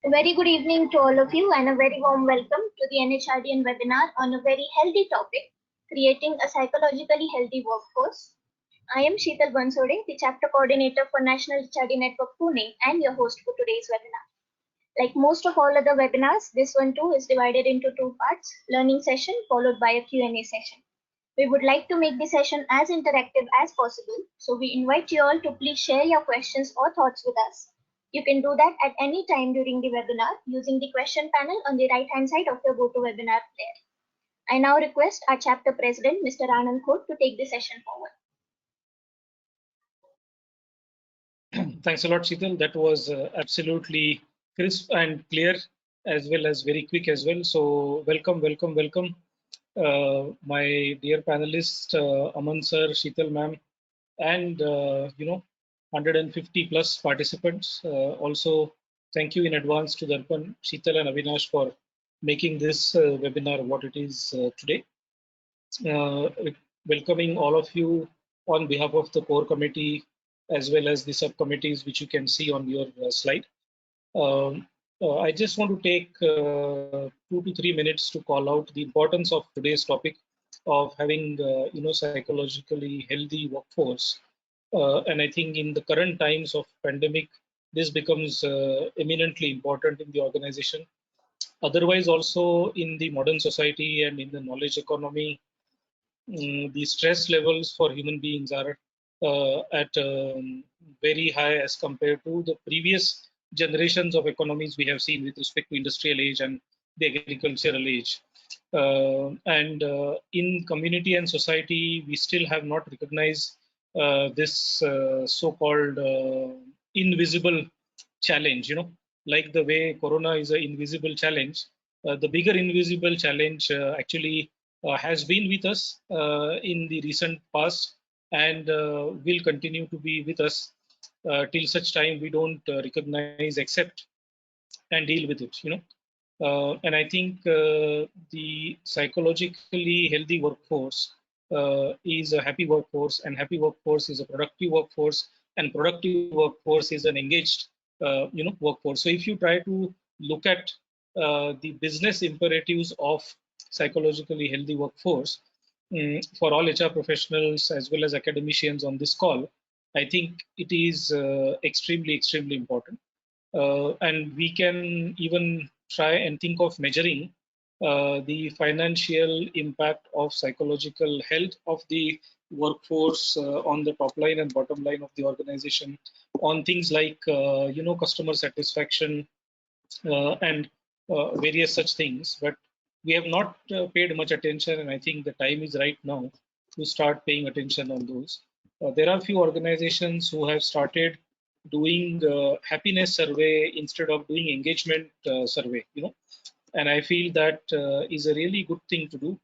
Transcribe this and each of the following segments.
A very good evening to all of you and a very warm welcome to the NHRDN webinar on a very healthy topic, creating a psychologically healthy workforce. I am Sheetal Bansode, the Chapter Coordinator for National HRD Network Pune and your host for today's webinar. Like most of all other webinars, this one too is divided into two parts, learning session followed by a Q&A session. We would like to make the session as interactive as possible, so we invite you all to please share your questions or thoughts with us. You can do that at any time during the webinar using the question panel on the right-hand side of your GoToWebinar player. I now request our chapter president, Mr. Anand Khot, to take the session forward. Thanks a lot, Sheetal. That was absolutely crisp and clear, as well as very quick as well. So welcome. My dear panelists, Aman sir, Sheetal ma'am, and 150 plus participants. Also, thank you in advance to Darpan, Sheetal and Avinash for making this webinar what it is today. Welcoming all of you on behalf of the core committee as well as the subcommittees, which you can see on your slide. I just want to take 2 to 3 minutes to call out the importance of today's topic of having psychologically healthy workforce. And I think in the current times of pandemic, this becomes eminently important in the organization. Otherwise, also in the modern society and in the knowledge economy, the stress levels for human beings are at very high as compared to the previous generations of economies we have seen with respect to industrial age and the agricultural age. In community and society, we still have not recognized this so-called invisible challenge, like the way Corona is an invisible challenge. The bigger invisible challenge actually has been with us in the recent past and will continue to be with us till such time we don't recognize, accept, and deal with it. And I think the psychologically healthy workforce is a happy workforce, and happy workforce is a productive workforce, and productive workforce is an engaged workforce. So if you try to look at the business imperatives of psychologically healthy workforce for all HR professionals as well as academicians on this call, I think it is extremely important. And we can even try and think of measuring the financial impact of psychological health of the workforce on the top line and bottom line of the organization, on things like customer satisfaction and various such things. But we have not paid much attention, and I think the time is right now to start paying attention on those. There are a few organizations who have started doing happiness survey instead of doing engagement survey, and I feel that is a really good thing to do,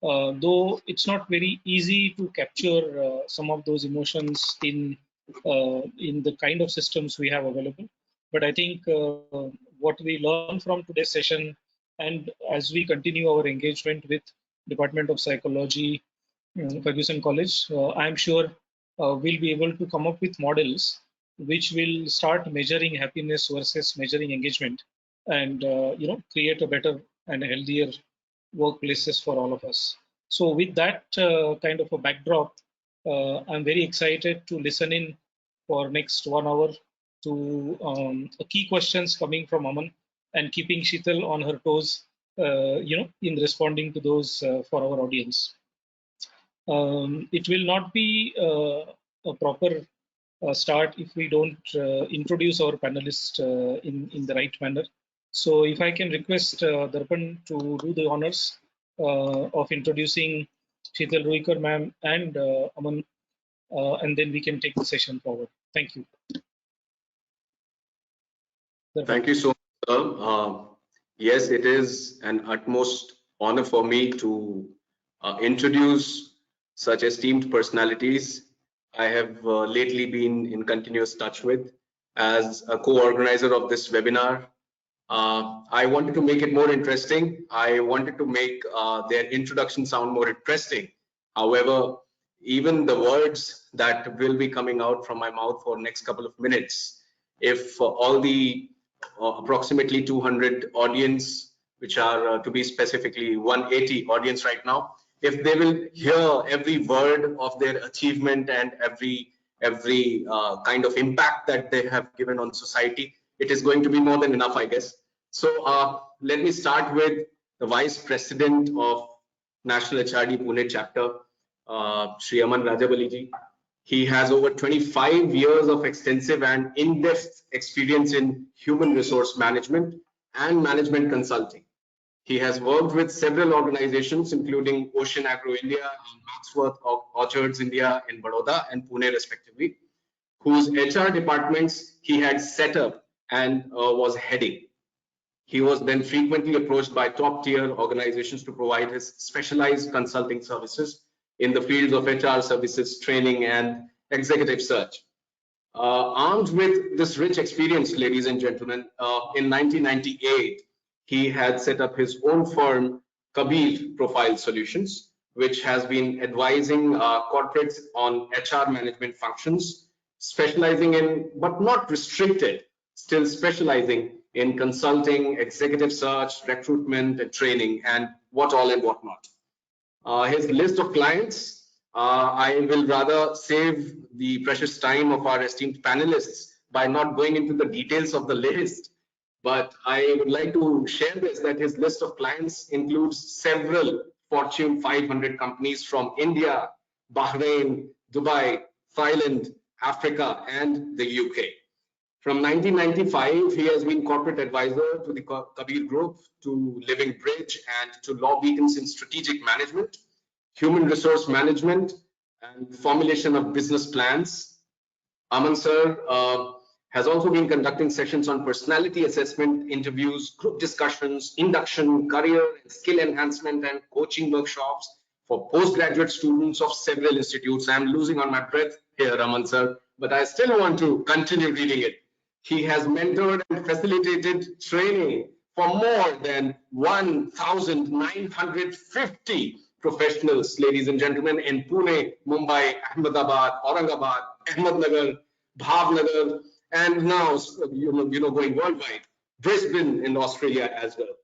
though it's not very easy to capture some of those emotions in the kind of systems we have available. But I think what we learn from today's session, and as we continue our engagement with Department of Psychology, Ferguson College, I'm sure we'll be able to come up with models which will start measuring happiness versus measuring engagement, and create a better and a healthier workplaces for all of us. So with that kind of a backdrop, I'm very excited to listen in for next 1 hour to key questions coming from Aman and keeping Sheetal on her toes, in responding to those for our audience. It will not be a proper start if we don't introduce our panelists in the right manner. So if I can request Darpan to do the honors of introducing Sheetal Ruikar ma'am and Aman, and then we can take the session forward. Thank you. Darpan. Thank you so much, sir. Yes, it is an utmost honor for me to introduce such esteemed personalities I have lately been in continuous touch with as a co-organizer of this webinar. I wanted to make it more interesting. I wanted to make their introduction sound more interesting. However, even the words that will be coming out from my mouth for next couple of minutes, if all the approximately 200 audience, which are to be specifically 180 audience right now. If they will hear every word of their achievement and every kind of impact that they have given on society, it is going to be more than enough, I guess. So let me start with the Vice President of National HRD Pune chapter, Shri Aman Rajabaliji. He has over 25 years of extensive and in-depth experience in human resource management and management consulting. He has worked with several organizations, including Ocean Agro India and Maxworth Orchards India in Baroda and Pune, respectively, whose HR departments he had set up and was heading. He was then frequently approached by top-tier organizations to provide his specialized consulting services in the fields of HR services, training, and executive search. Armed with this rich experience, ladies and gentlemen, in 1998, he had set up his own firm, Kabir Profile Solutions, which has been advising corporates on HR management functions, specializing in, but not restricted, still specializing in consulting, executive search, recruitment, and training, and what all and what not. His list of clients, I will rather save the precious time of our esteemed panelists by not going into the details of the list, but I would like to share this, that his list of clients includes several Fortune 500 companies from India, Bahrain, Dubai, Thailand, Africa, and the UK. From 1995, he has been corporate advisor to the Kabir Group, to Living Bridge, and to Law Beacons in strategic management, human resource management, and formulation of business plans. Aman sir has also been conducting sessions on personality assessment, interviews, group discussions, induction, career and skill enhancement, and coaching workshops for postgraduate students of several institutes. I'm losing on my breath here, Aman sir, but I still want to continue reading it. He has mentored and facilitated training for more than 1,950 professionals, ladies and gentlemen, in Pune, Mumbai, Ahmedabad, Aurangabad, Ahmednagar, Bhavnagar, and now, going worldwide, Brisbane in Australia as well.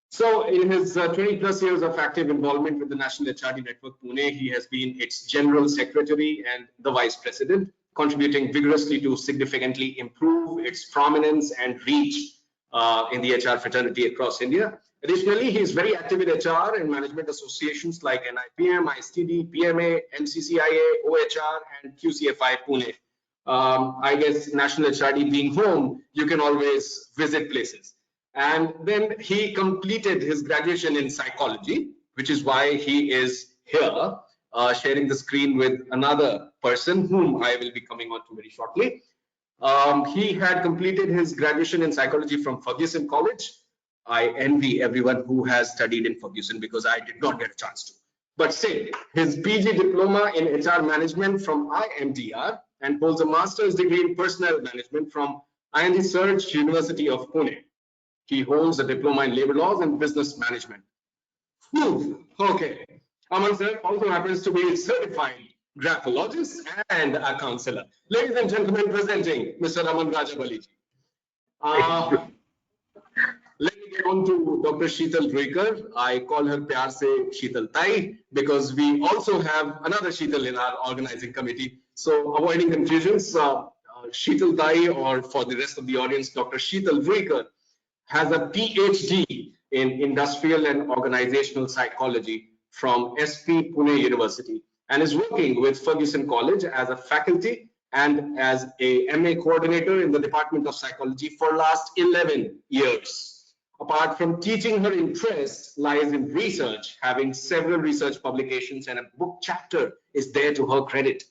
So in his 20 plus years of active involvement with the National HRD Network Pune, he has been its General Secretary and the Vice President, contributing vigorously to significantly improve its prominence and reach in the HR fraternity across India. Additionally, he is very active in HR and management associations like NIPM, ISTD, PMA, MCCIA, OHR, and QCFI Pune. I guess National HRD being home, you can always visit places. And then he completed his graduation in psychology, which is why he is here, sharing the screen with another person whom I will be coming on to very shortly. He had completed his graduation in psychology from Fergusson College. I envy everyone who has studied in Fergusson because I did not get a chance to. But still, his PG diploma in HR management from IMDR, and holds a master's degree in personnel management from IND Surge University of Pune. He holds a diploma in labor laws and business management. Whew, okay. Aman sir also happens to be a certified graphologist and a counselor. Ladies and gentlemen, presenting Mr. Aman Rajabaliji. Let me get on to Dr. Sheetal Ruikar. I call her pyar se Sheetal Tai because we also have another Sheetal in our organizing committee. So avoiding confusions, Sheetal Tai, or for the rest of the audience, Dr. Sheetal Ruikar, has a PhD in industrial and organizational psychology from SP Pune University and is working with Fergusson College as a faculty and as a MA coordinator in the Department of Psychology for last 11 years. Apart from teaching, her interest lies in research, having several research publications, and a book chapter is there to her credit.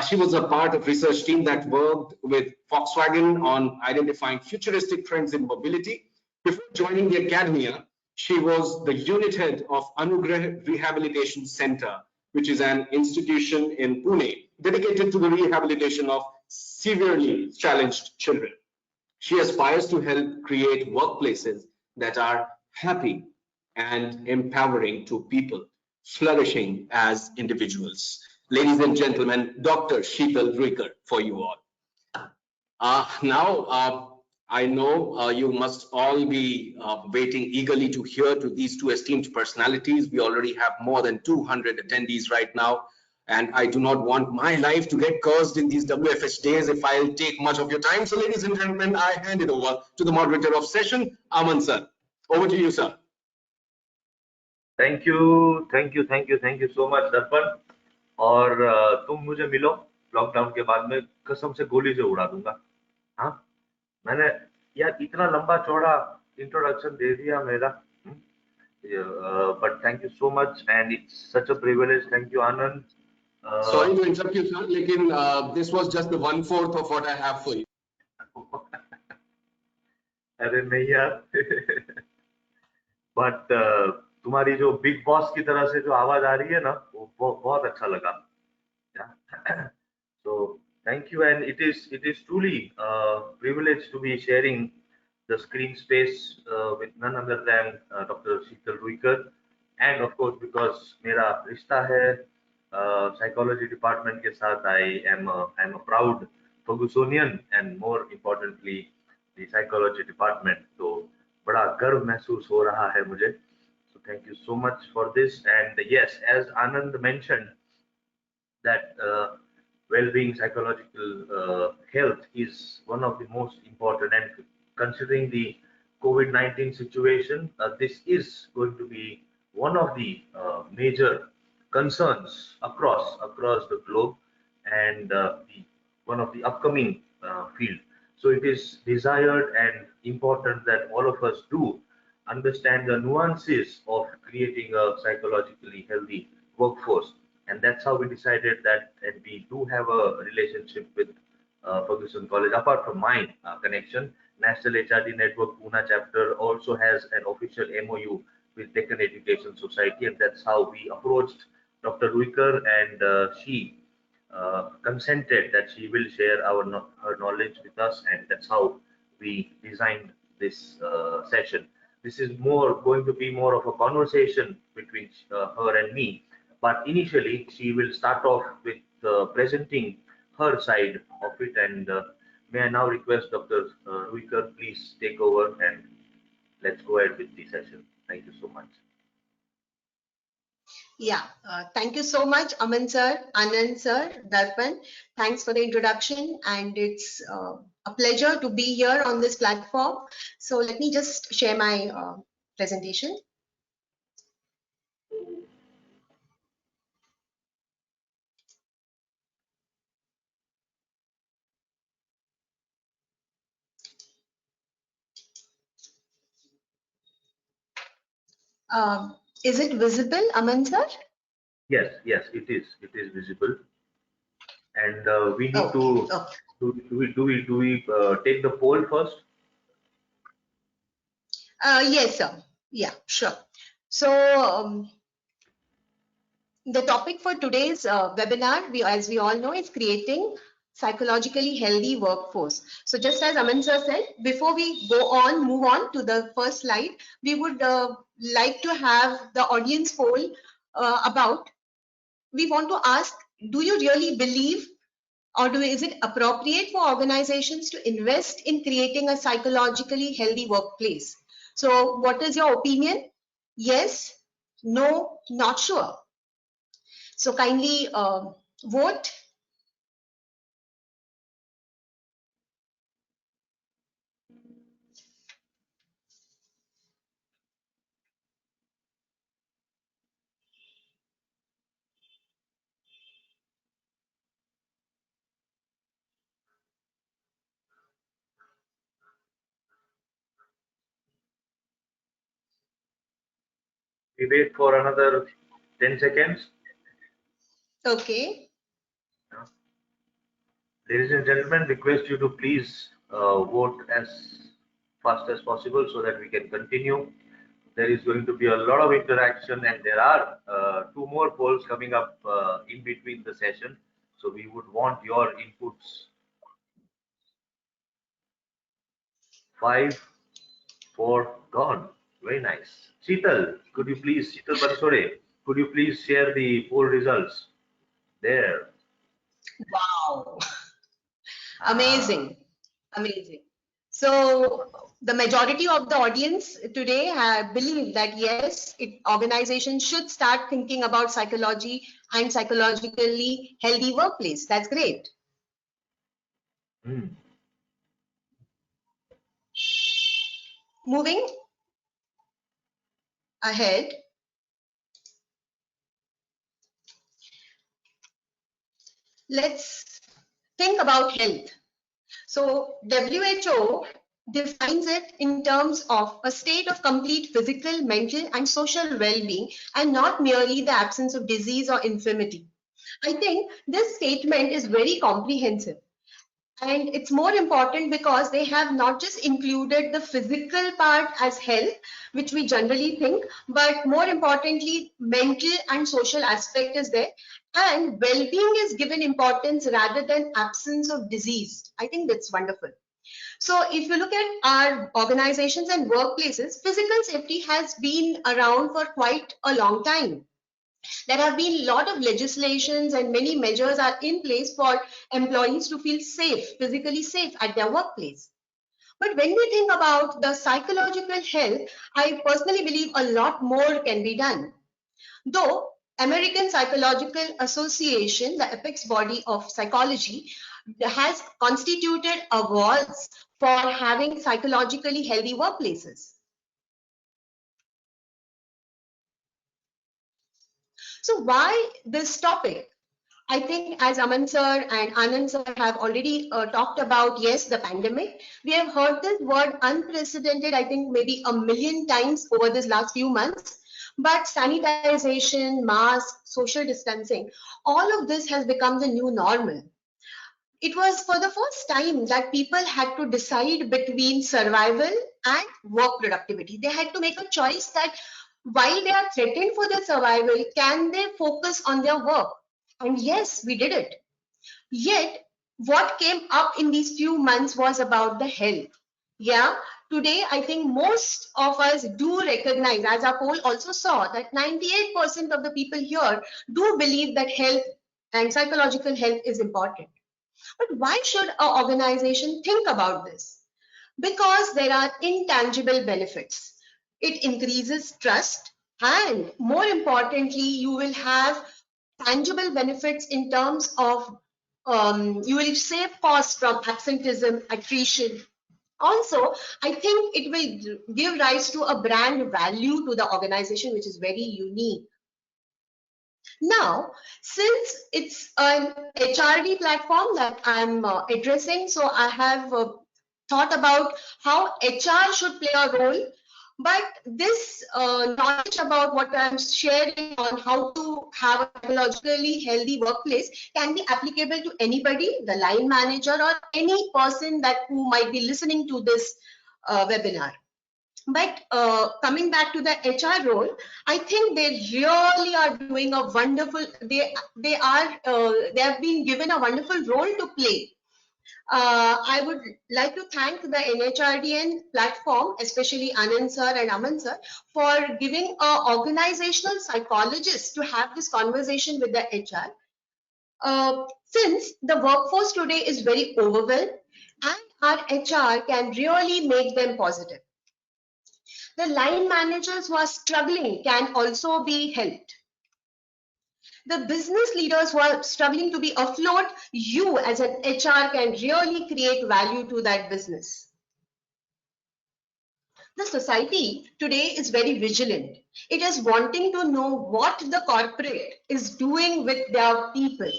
She was a part of research team that worked with Volkswagen on identifying futuristic trends in mobility. Before joining the academia, she was the unit head of Anugrah Rehabilitation Center, which is an institution in Pune dedicated to the rehabilitation of severely challenged children. She aspires to help create workplaces that are happy and empowering to people, flourishing as individuals. Ladies and gentlemen, Dr. Sheetal Ruikar for you all. Now, I know you must all be waiting eagerly to hear to these two esteemed personalities. We already have more than 200 attendees right now, and I do not want my life to get cursed in these WFH days if I'll take much of your time. So ladies and gentlemen, I hand it over to the moderator of session, Aman sir. Over to you, sir. Thank you so much, दर्पण. और तुम मुझे मिलो lockdown के बाद में कसम से गोली से उड़ा दूंगा. हाँ, मैंने यार इतना लंबा चौड़ा इंट्रोडक्शन दे दिया मेरा. But thank you so much, and it's such a privilege. Thank you, Anand. Sorry to interrupt you, sir. Lekin this was just the 1/4 of what I have for you. अरे नहीं यार. But तुम्हारी जो big boss की तरह से जो आवाज आ रही है ना, वो बहुत अच्छा लगा. So thank you, and it is truly a privilege to be sharing the screen space with none other than Dr. Sheetal Ruikar, and of course because मेरा रिश्ता है psychology department के साथ, I am a proud Fergusonian, and more importantly the psychology department. तो बड़ा गर्व महसूस हो रहा है मुझे. So thank you so much for this. And yes, as Anand mentioned, that well-being, psychological health is one of the most important, and considering the COVID-19 situation, this is going to be one of the major concerns across the globe, and one of the upcoming field. So it is desired and important that all of us do understand the nuances of creating a psychologically healthy workforce. And that's how we decided that, and we do have a relationship with Ferguson College. Apart from my connection, National HRD Network Pune chapter also has an official MOU with Deccan Education Society, and that's how we approached Dr. Ruikar, and she consented that she will share her knowledge with us, and that's how we designed this session. This is going to be more of a conversation between her and me, but initially she will start off with presenting her side of it, and may I now request Dr. Ruikar, please take over, and let's go ahead with the session. Thank you so much. Yeah, thank you so much, Aman sir, Anand sir, Darpan. Thanks for the introduction, and it's a pleasure to be here on this platform. So let me just share my presentation. Is it visible, Aman sir? Yes, it is. It is visible, and we need to. Do we take the poll first? Yes, sir. Yeah, sure. So the topic for today's webinar, as we all know, is creating psychologically healthy workforce. So just as Aman sir said, before we move on to the first slide, we would like to have the audience poll about, we want to ask, do you really believe, or is it appropriate for organizations to invest in creating a psychologically healthy workplace? So what is your opinion? Yes, no, not sure. So kindly vote. We wait for another 10 seconds. Okay. Ladies and gentlemen, request you to please vote as fast as possible so that we can continue. There is going to be a lot of interaction, and there are 2 more polls coming up in between the session. So we would want your inputs. 5, 4, gone. Very nice. Sheetal, Sheetal Bansore, could you please share the poll results? There. Wow. Amazing. Amazing. So the majority of the audience today believe that yes, organizations should start thinking about psychology and psychologically healthy workplace. That's great. Mm. Moving ahead, let's think about health. So WHO defines it in terms of a state of complete physical, mental, and social well-being, and not merely the absence of disease or infirmity. I think this statement is very comprehensive. And it's more important because they have not just included the physical part as health, which we generally think, but more importantly, mental and social aspect is there. And well-being is given importance rather than absence of disease. I think that's wonderful. So if you look at our organizations and workplaces, physical safety has been around for quite a long time. There have been a lot of legislations and many measures are in place for employees to feel safe, physically safe at their workplace. But when we think about the psychological health, I personally believe a lot more can be done. Though American Psychological Association, the apex body of psychology, has constituted awards for having psychologically healthy workplaces. So why this topic? I think as Aman sir and Anand sir have already talked about, yes, the pandemic. We have heard this word unprecedented, I think maybe a million times over this last few months. But sanitization, mask, social distancing, all of this has become the new normal. It was for the first time that people had to decide between survival and work productivity. They had to make a choice that while they are threatened for their survival, can they focus on their work? And yes, we did it. Yet, what came up in these few months was about the health. Yeah, today I think most of us do recognize, as our poll also saw, that 98% of the people here do believe that health and psychological health is important. But why should an organization think about this? Because there are intangible benefits. It increases trust, and more importantly, you will have tangible benefits in terms of you will save costs from absenteeism, attrition. Also, I think it will give rise to a brand value to the organization, which is very unique. Now, since it's an HRD platform that I'm addressing, so I have thought about how HR should play a role. But this knowledge about what I'm sharing on how to have a psychologically healthy workplace can be applicable to anybody, the line manager, or any person that who might be listening to this webinar. But coming back to the HR role, I think they really are doing a wonderful. They have been given a wonderful role to play. I would like to thank the NHRDN platform, especially Anand sir and Aman sir, for giving an organizational psychologist to have this conversation with the HR. Since the workforce today is very overwhelmed, and our HR can really make them positive. The line managers who are struggling can also be helped. The business leaders who are struggling to be afloat, you as an HR can really create value to that business. The society today is very vigilant. It is wanting to know what the corporate is doing with their people.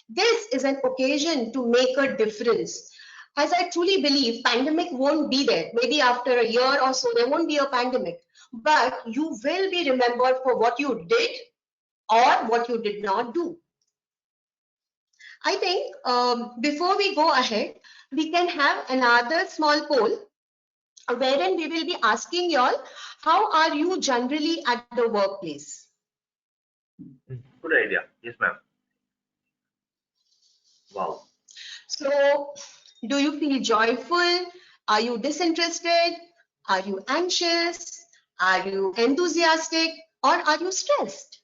This is an occasion to make a difference. As I truly believe, pandemic won't be there. Maybe after a year or so, there won't be a pandemic. But you will be remembered for what you did or what you did not do. I think before we go ahead, we can have another small poll wherein we will be asking y'all, how are you generally at the workplace? Good idea. Yes, ma'am. Wow. So, do you feel joyful? Are you disinterested? Are you anxious? Are you enthusiastic? Or are you stressed?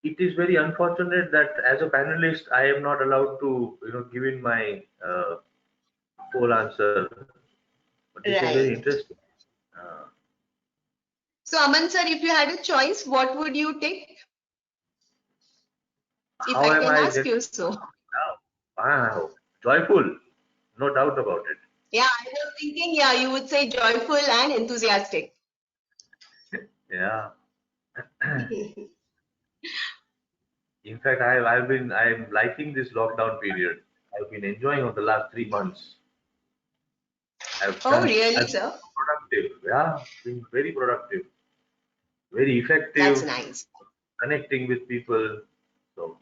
it is very unfortunate that as a panelist, I am not allowed to, give in my full answer. But this is very Right. interesting. Uh, So Aman sir, if you had a choice, what would you take? If how I am can I ask just you so. now? Wow, joyful, no doubt about it. Yeah, I was thinking, yeah, you would say joyful and enthusiastic. Yeah. In fact, I'm liking this lockdown period. I've been enjoying over the last 3 months. Oh, really, I've been sir? productive. Yeah, been very productive, very That's effective, nice. connecting with people. So,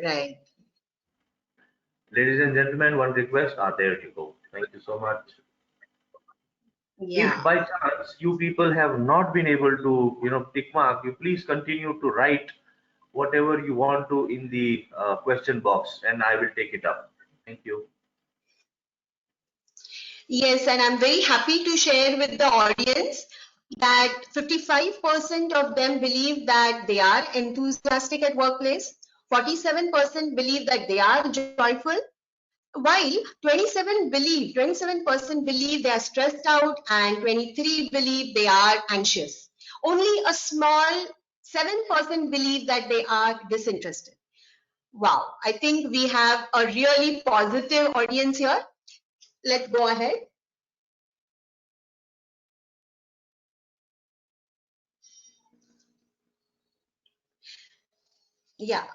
Right. ladies and gentlemen, one request. There you go. Thank you so much. If Yeah. by chance you people have not been able to, tick mark, you please continue to write whatever you want to in the question box, and I will take it up. Thank you. Yes, and I'm very happy to share with the audience that 55% of them believe that they are enthusiastic at workplace, 47% believe that they are joyful, while 27% believe they are stressed out, and 23 believe they are anxious. Only a small 7% believe that they are disinterested. Wow, I think we have a really positive audience here. Let's go ahead. Yeah.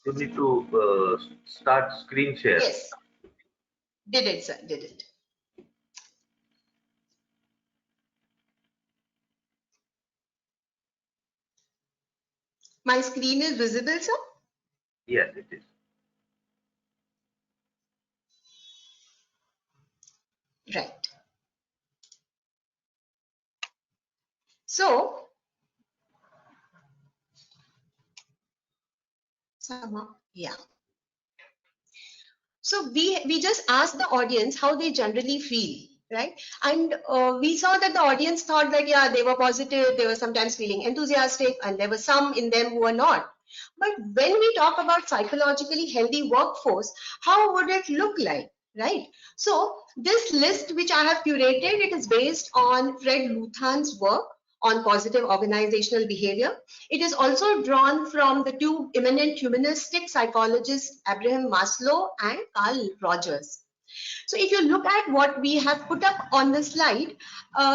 You need to start screen share. Yes. Did it, sir? Did it? My screen is visible, sir? Yes, it is. Right. So, somehow, yeah. So we just asked the audience how they generally feel, right? And we saw that the audience thought that yeah, they were positive, they were sometimes feeling enthusiastic, and there were some in them who were not. But when we talk about psychologically healthy workforce, how would it look like, right? So this list which I have curated, it is based on Fred Luthan's work on positive organizational behavior. It is also drawn from the two eminent humanistic psychologists, Abraham Maslow and Carl Rogers. So if you look at what we have put up on the slide,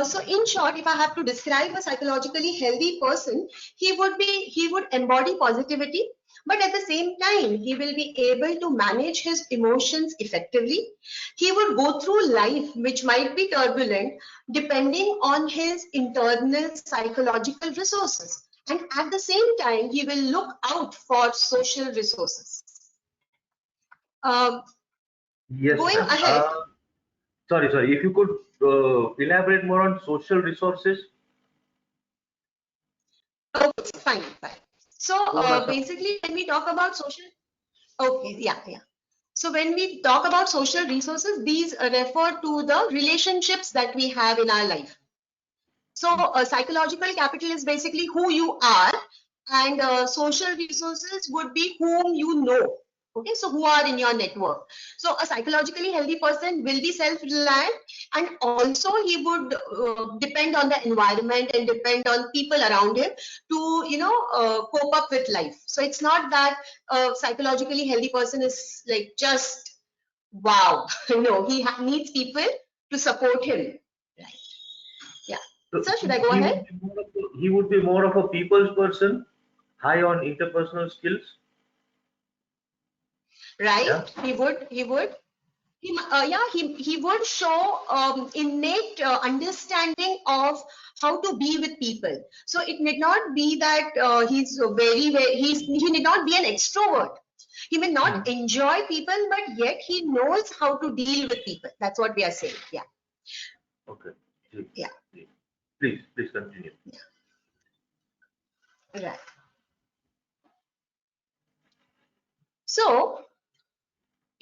so in short, if I have to describe a psychologically healthy person, he would embody positivity, but at the same time, he will be able to manage his emotions effectively. He would go through life, which might be turbulent, depending on his internal psychological resources. And at the same time, he will look out for social resources. Um, Yes, Going ma'am. ahead, Sorry. If you could elaborate more on social resources. okay, fine. So Thoda sa- basically, when we talk about social, okay, yeah. So when we talk about social resources, these refer to the relationships that we have in our life. So psychological capital is basically who you are, and social resources would be whom you know. Okay, so who are in your network. So a psychologically healthy person will be self-reliant, and also he would depend on the environment and depend on people around him to, cope up with life. So it's not that a psychologically healthy person is like just wow. No, he needs people to support him. Right. Yeah. so Sir, should I he, go he ahead? would be he would be more of a people's person, high on interpersonal skills. Yeah. Right? He would. He would show innate understanding of how to be with people. So it need not be that he's he need not be an extrovert. He may not enjoy people, but yet he knows how to deal with people. That's what we are saying. Yeah. Okay. Ji, Yeah. ji. Please continue. Right. So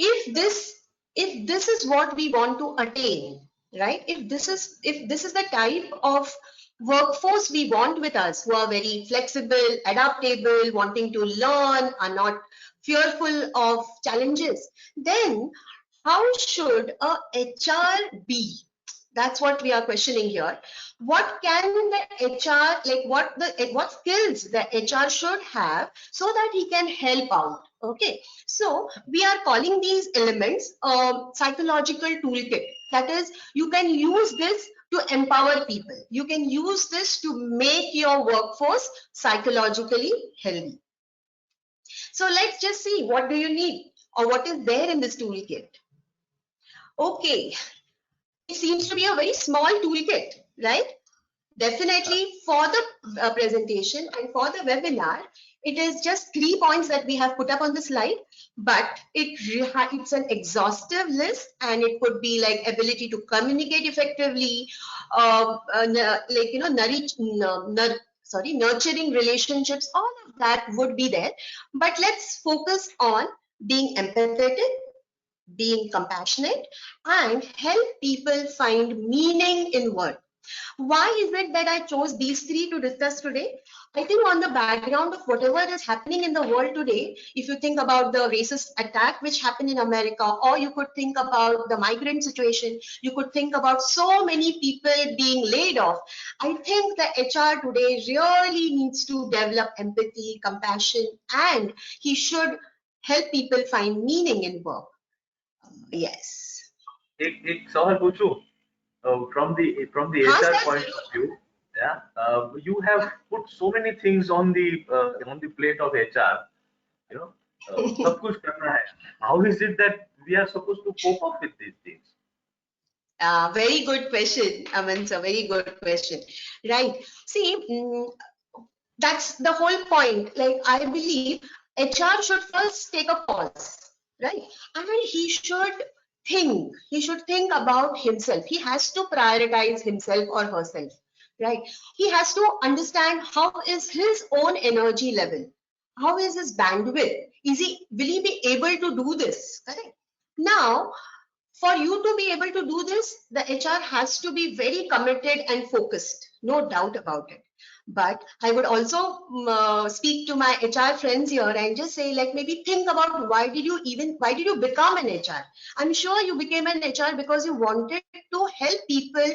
if this is what we want to attain, right, if this is the type of workforce we want with us, who are very flexible, adaptable, wanting to learn, are not fearful of challenges, then how should a HR be? That's what we are questioning here. What can the HR, like what skills the HR should have so that he can help out? Okay, so we are calling these elements psychological toolkit. That is, you can use this to empower people. You can use this to make your workforce psychologically healthy. So let's just see, what do you need or what is there in this toolkit? Okay, it seems to be a very small toolkit, right? Definitely for the presentation and for the webinar, it is just 3 points that we have put up on the slide, but it's an exhaustive list, and it could be like ability to communicate effectively, like, you know, nurturing relationships, all of that would be there. But let's focus on being empathetic, being compassionate, and help people find meaning in work. Why is it that I chose these three to discuss today? I think on the background of whatever is happening in the world today, if you think about the racist attack which happened in America, or you could think about the migrant situation, you could think about so many people being laid off. I think the HR today really needs to develop empathy, compassion, and he should help people find meaning in work. Yes. एक सवाल पूछूं from the हाँ, HR sir, point जरूर. of view. Yeah, you have put so many things on the plate of HR. You know, सब कुछ करना है. How is it that we are supposed to cope up with these things? Very good question, Aman sir. Very good question. Right. See, that's the whole point. Like, I believe HR should first take a pause, right? And he should think. He should think about himself. He has to prioritize himself or herself, right? He has to understand how is his own energy level. How is his bandwidth? Will he be able to do this? Correct. Now, for you to be able to do this, the HR has to be very committed and focused, no doubt about it. But I would also speak to my HR friends here and just say, like, maybe think about why did you become an HR? I'm sure you became an HR because you wanted to help people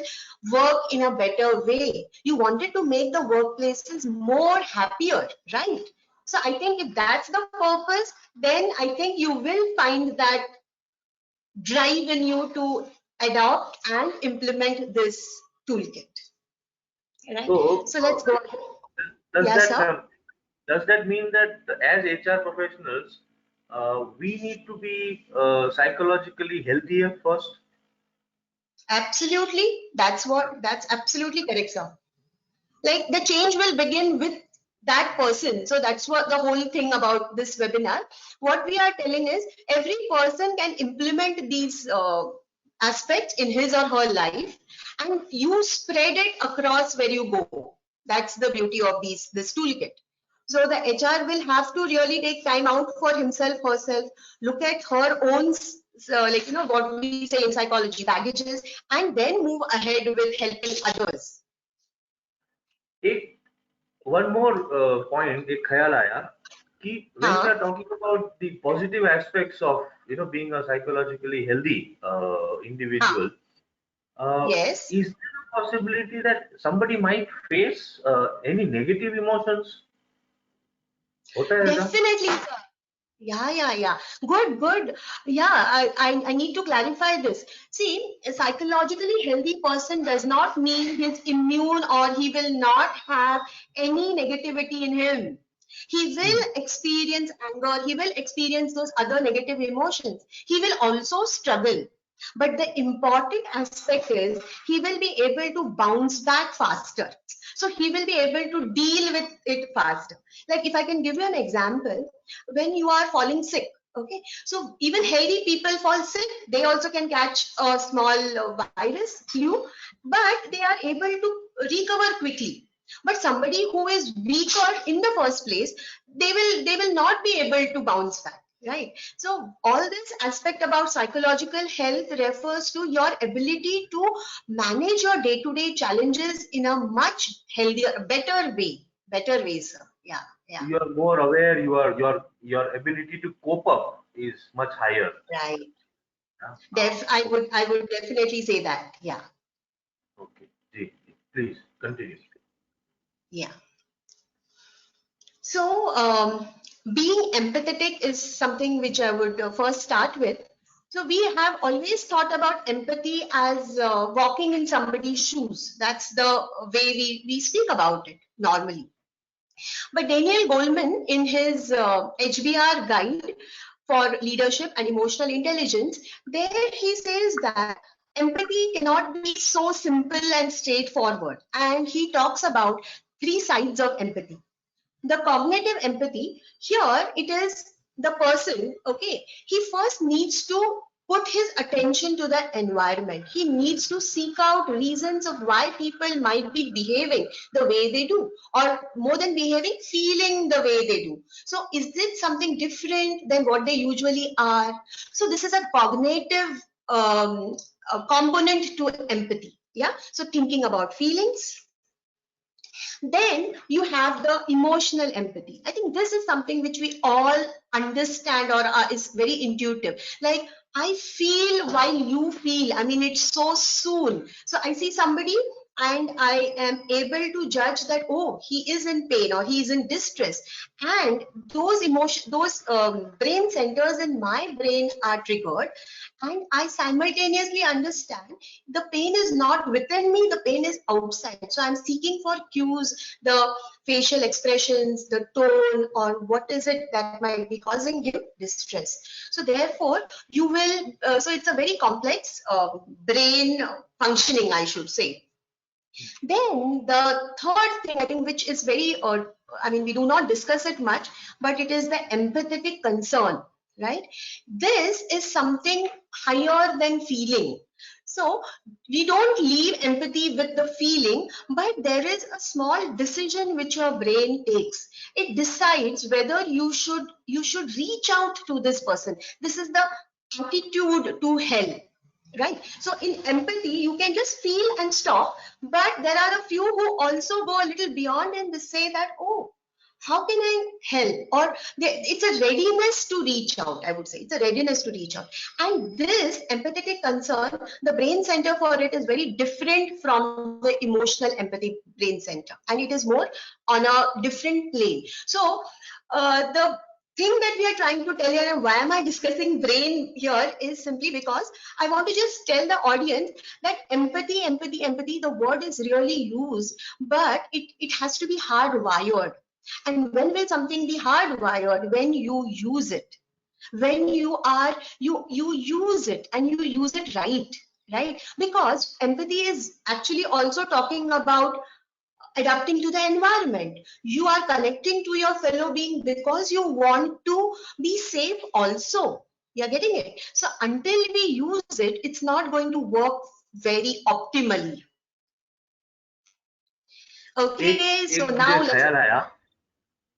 work in a better way. You wanted to make the workplaces more happier, right? So I think if that's the purpose, then I think you will find that drive in you to adopt and implement this toolkit. Right? So let's go ahead. Does Yes, that sir. does that mean that as HR professionals, we need to be psychologically healthier first? Absolutely. That's absolutely correct, sir. Like, the change will begin with that person. So that's what the whole thing about this webinar. What we are telling is every person can implement these aspects in his or her life, and you spread it across where you go. That's the beauty of this toolkit. So the HR will have to really take time out for himself, herself, look at her own, like, you know, what we say in psychology, baggages, and then move ahead with helping others. One more point, एक ख्याल आया कि when we are talking about the positive aspects of, you know, being a psychologically healthy individual, yes, is there a possibility that somebody might face any negative emotions? होता है ऐसा? definitely, sir. Yeah. Good. Yeah, I need to clarify this. See, a psychologically healthy person does not mean he's immune or he will not have any negativity in him. He will experience anger, he will experience those other negative emotions. He will also struggle. But the important aspect is he will be able to bounce back faster. So he will be able to deal with it faster. Like, if I can give you an example, when you are falling sick, okay, so even healthy people fall sick, they also can catch a small virus, flu, but they are able to recover quickly. But somebody who is weaker in the first place, they will not be able to bounce back. right? So all this aspect about psychological health refers to your ability to manage your day-to-day challenges in a much healthier, better way, sir. Yeah, yeah, You are more aware. Your ability to cope up is much higher. right. Yeah. I would definitely say that. Yeah, Okay. Ji, please continue. yeah. So, being empathetic is something which I would first start with. So, we have always thought about empathy as walking in somebody's shoes. That's the way we speak about it normally. But Daniel Goleman, in his HBR guide for leadership and emotional intelligence, there he says that empathy cannot be so simple and straightforward. And he talks about three sides of empathy. The cognitive empathy, here it is the person, okay, he first needs to put his attention to the environment. He needs to seek out reasons of why people might be behaving the way they do, or more than behaving, feeling the way they do. So is it something different than what they usually are? So this is a cognitive a component to empathy. Yeah, so thinking about feelings. Then you have the emotional empathy. I think this is something which we all understand, or is very intuitive. Like, I feel while you feel. I mean, it's so soon. So I see somebody and I am able to judge that, oh, he is in pain or he is in distress. And those brain centers in my brain are triggered. And I simultaneously understand the pain is not within me, the pain is outside. So I'm seeking for cues, the facial expressions, the tone, or what is it that might be causing him distress. So therefore, you will, so it's a very complex brain functioning, I should say. Then the third thing, I think, which is very, I mean, we do not discuss it much, but it is the empathetic concern, right? This is something higher than feeling. So we don't leave empathy with the feeling, but there is a small decision which your brain takes. It decides whether you should reach out to this person. This is the attitude to help. Right. So in empathy, you can just feel and stop. But there are a few who also go a little beyond and they say that, oh, how can I help? Or it's a readiness to reach out, I would say. It's a readiness to reach out. And this empathetic concern, the brain center for it is very different from the emotional empathy brain center. And it is more on a different plane. So the thing that we are trying to tell here, and why am I discussing brain here, is simply because I want to just tell the audience that empathy, the word is really used, but it has to be hardwired. And when will something be hardwired? When you use it. When you use it and you use it right? Because empathy is actually also talking about adapting to the environment. You are connecting to your fellow being because you want to be safe also. You're getting it? So until we use it, it's not going to work very optimally. Okay, so एक मुझे now let's. ख्याल आया.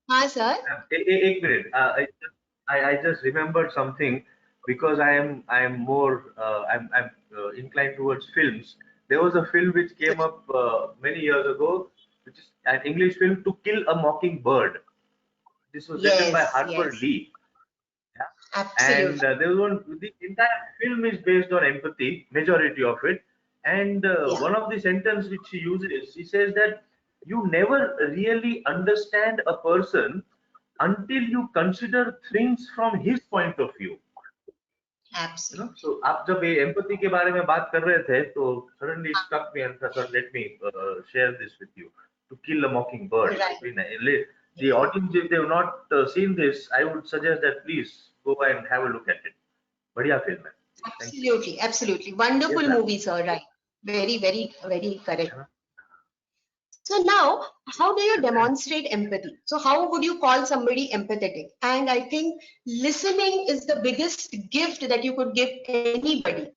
Hi, sir. एक minute. I just remembered something because I am more I'm inclined towards films. There was a film which came up many years ago, which is an English film, To Kill a Mockingbird. This was written by Yes, Harper yes, Lee. Yeah. And absolutely. there was one. The entire film is based on empathy, majority of it. And Yeah, one of the sentence which she uses, she says that you never really understand a person until you consider things from his point of view. absolutely. So आप जब ये empathy के बारे में बात कर रहे थे, तो suddenly it struck me and I thought, let me share this with you. To Kill a Mockingbird. Right. The audience, if they have not seen this, I would suggest that please go and have a look at it. बढ़िया film है. Thank you. Absolutely, absolutely. Yes, Wonderful ma'am. movie, sir. Right. Very, very, very correct. है ना? So now, how do you demonstrate empathy? So how would you call somebody empathetic? And I think listening is the biggest gift that you could give anybody.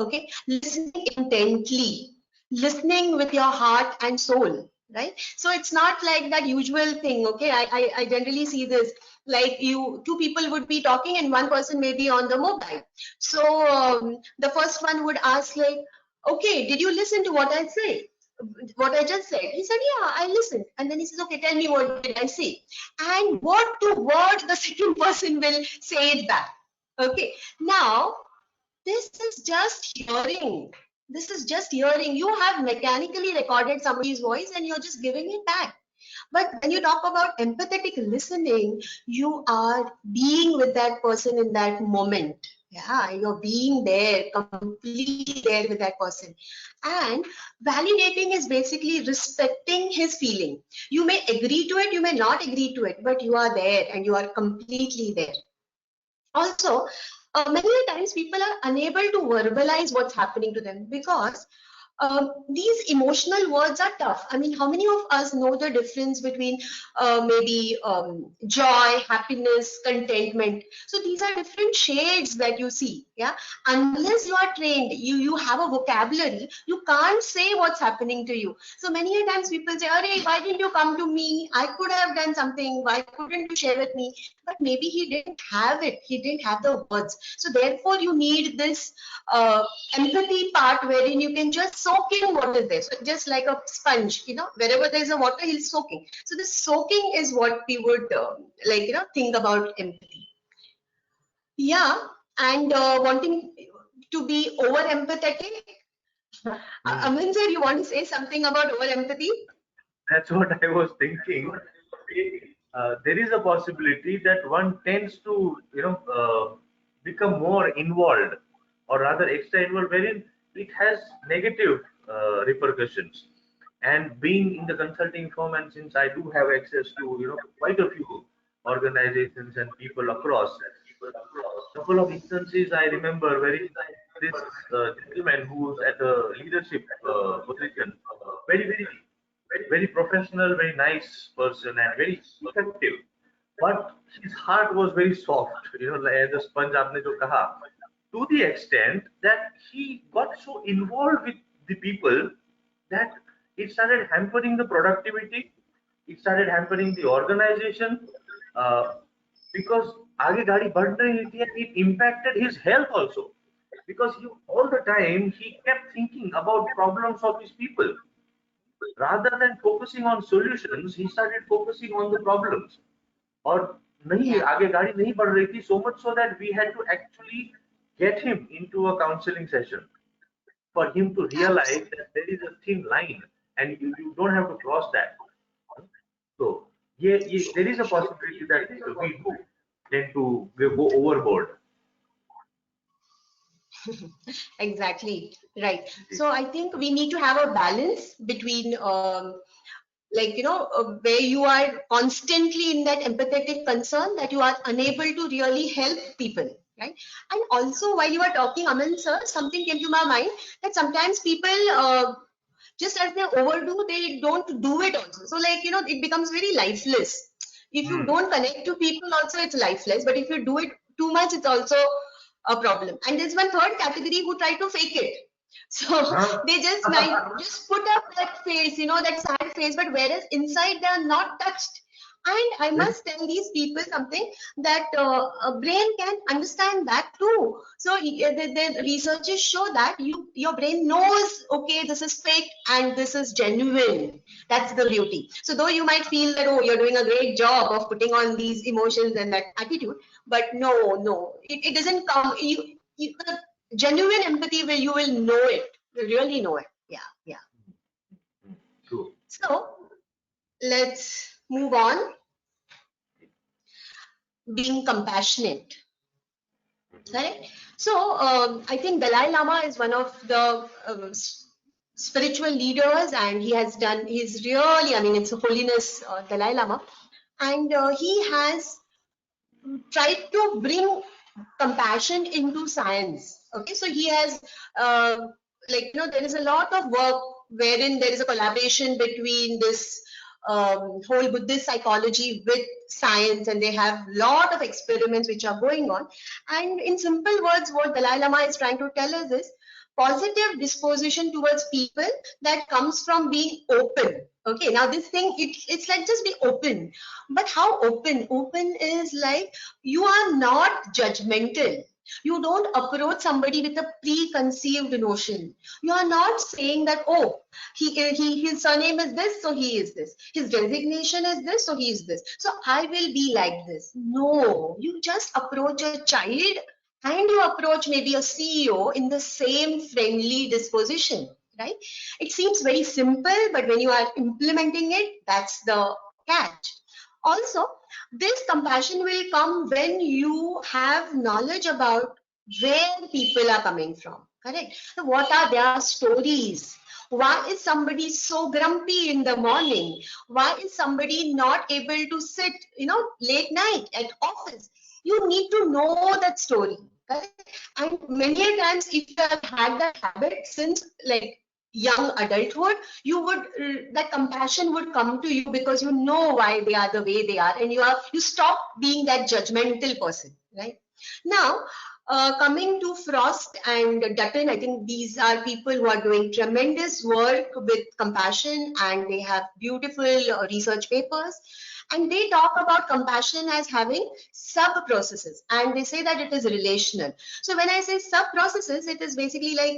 Okay, listening intently, listening with your heart and soul. right? So it's not like that usual thing. Okay, I generally see this, like two people would be talking and one person may be on the mobile. So the first one would ask like, okay, did you listen to what I say? What I just said? He said, yeah, I listened. And then he says, okay, tell me what did I say? And word to word, the second person will say it back. Okay, now this is just hearing. This is just hearing. You have mechanically recorded somebody's voice and you're just giving it back. But when you talk about empathetic listening, you are being with that person in that moment. Yeah, you're being there, completely there with that person. And validating is basically respecting his feeling. You may agree to it, you may not agree to it, but you are there and you are completely there. Also, many times people are unable to verbalize what's happening to them because these emotional words are tough. I mean, how many of us know the difference between maybe joy, happiness, contentment? So these are different shades that you see. Yeah, unless you are trained, you have a vocabulary, you can't say what's happening to you. So many a times people say, "Arey, why didn't you come to me? I could have done something. Why couldn't you share with me?" But maybe he didn't have it. He didn't have the words. So therefore, you need this empathy part wherein you can just soak in what is there. So just like a sponge, wherever there's a water, he's soaking. So the soaking is what we would think about empathy. Yeah, and wanting to be over empathetic. Aman sir, you want to say something about over empathy? That's what I was thinking. There is a possibility that one tends to, become more involved, or rather extra involved, wherein it has negative repercussions. And being in the consulting firm, and since I do have access to, quite a few organizations and people across, couple of instances I remember wherein this gentleman who was at a leadership position, very, very professional, very nice person, and very effective. But his heart was very soft, like the sponge aapne jo kaha, to the extent that he got so involved with the people that it started hampering the productivity, it started hampering the organization, uh, because आगे गाड़ी बढ़ रही थी, and it impacted his health also, because all the time he kept thinking about problems of his people rather than focusing on solutions. He started focusing on the problems. और नहीं, आगे गाड़ी नहीं बढ़ रही थी, so much so that we had to actually get him into a counseling session for him to realize that there is a thin line and you don't have to cross that. So yeah, there is a possibility that we do tend to go overboard. Exactly, right. So I think we need to have a balance between where you are constantly in that empathetic concern that you are unable to really help people, right? And also while you are talking, Aman sir, something came to my mind that sometimes people just as they overdo, they don't do it also. So it becomes very lifeless. If you don't connect to people also, it's lifeless. But if you do it too much, it's also a problem. And there's one third category who try to fake it. So they just put up that face, that sad face, but whereas inside they are not touched. And I must tell these people something that a brain can understand that too. So the researchers show that your brain knows, okay, this is fake and this is genuine. That's the beauty. So though you might feel that, oh, you're doing a great job of putting on these emotions and that attitude, but no, it doesn't come. The genuine empathy where you will know it, you really know it. Yeah. True. So let's move on. Being compassionate. Correct. So I think Dalai Lama is one of the spiritual leaders, and he's really, I mean, it's a holiness, Dalai Lama, and he has tried to bring compassion into science. Okay, so he has there is a lot of work wherein there is a collaboration between this whole Buddhist psychology with science, and they have lot of experiments which are going on. And in simple words, what Dalai Lama is trying to tell us is positive disposition towards people that comes from being open. Okay, now this thing, it's like just be open. But how open? Open is like you are not judgmental. You don't approach somebody with a preconceived notion. You are not saying that, oh, his surname is this, so he is this. His designation is this, so he is this. So I will be like this. No, you just approach a child and you approach maybe a CEO in the same friendly disposition, right? It seems very simple, but when you are implementing it, that's the catch. Also, this compassion will come when you have knowledge about where people are coming from, correct? So what are their stories? Why is somebody so grumpy in the morning? Why is somebody not able to sit, late night at office? You need to know that story, correct? And many a times, if you have had that habit since like young adulthood, you would that compassion would come to you because you know why they are the way they are, and you stop being that judgmental person, right? Now, coming to Frost and Dutton, I think these are people who are doing tremendous work with compassion, and they have beautiful research papers. And they talk about compassion as having sub-processes, and they say that it is relational. So when I say sub-processes, it is basically like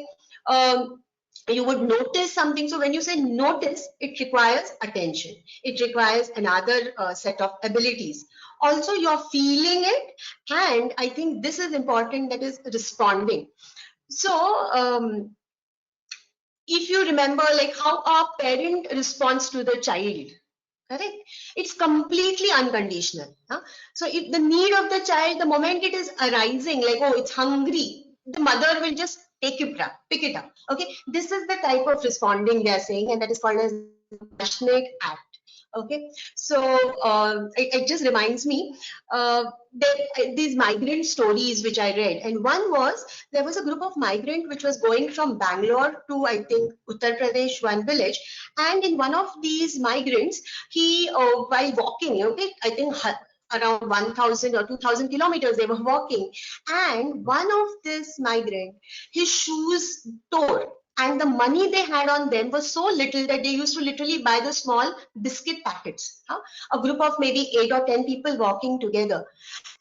you would notice something. So when you say notice, it requires attention. It requires another set of abilities. Also, you're feeling it, and I think this is important, that is responding. So if you remember, like how our parent responds to the child, correct? It's completely unconditional. Huh? So if the need of the child, the moment it is arising, like, oh, it's hungry, the mother will just pick it up. Okay, this is the type of responding they are saying, and that is called as compassionate act. Okay, so it just reminds me these migrant stories which I read, and one was there was a group of migrant which was going from Bangalore to, I think, Uttar Pradesh, one village, and in one of these migrants, he while walking, okay, I think around 1,000 or 2,000 kilometers they were walking, and one of this migrant, his shoes tore, and the money they had on them was so little that they used to literally buy the small biscuit packets. A group of maybe 8 or 10 people walking together.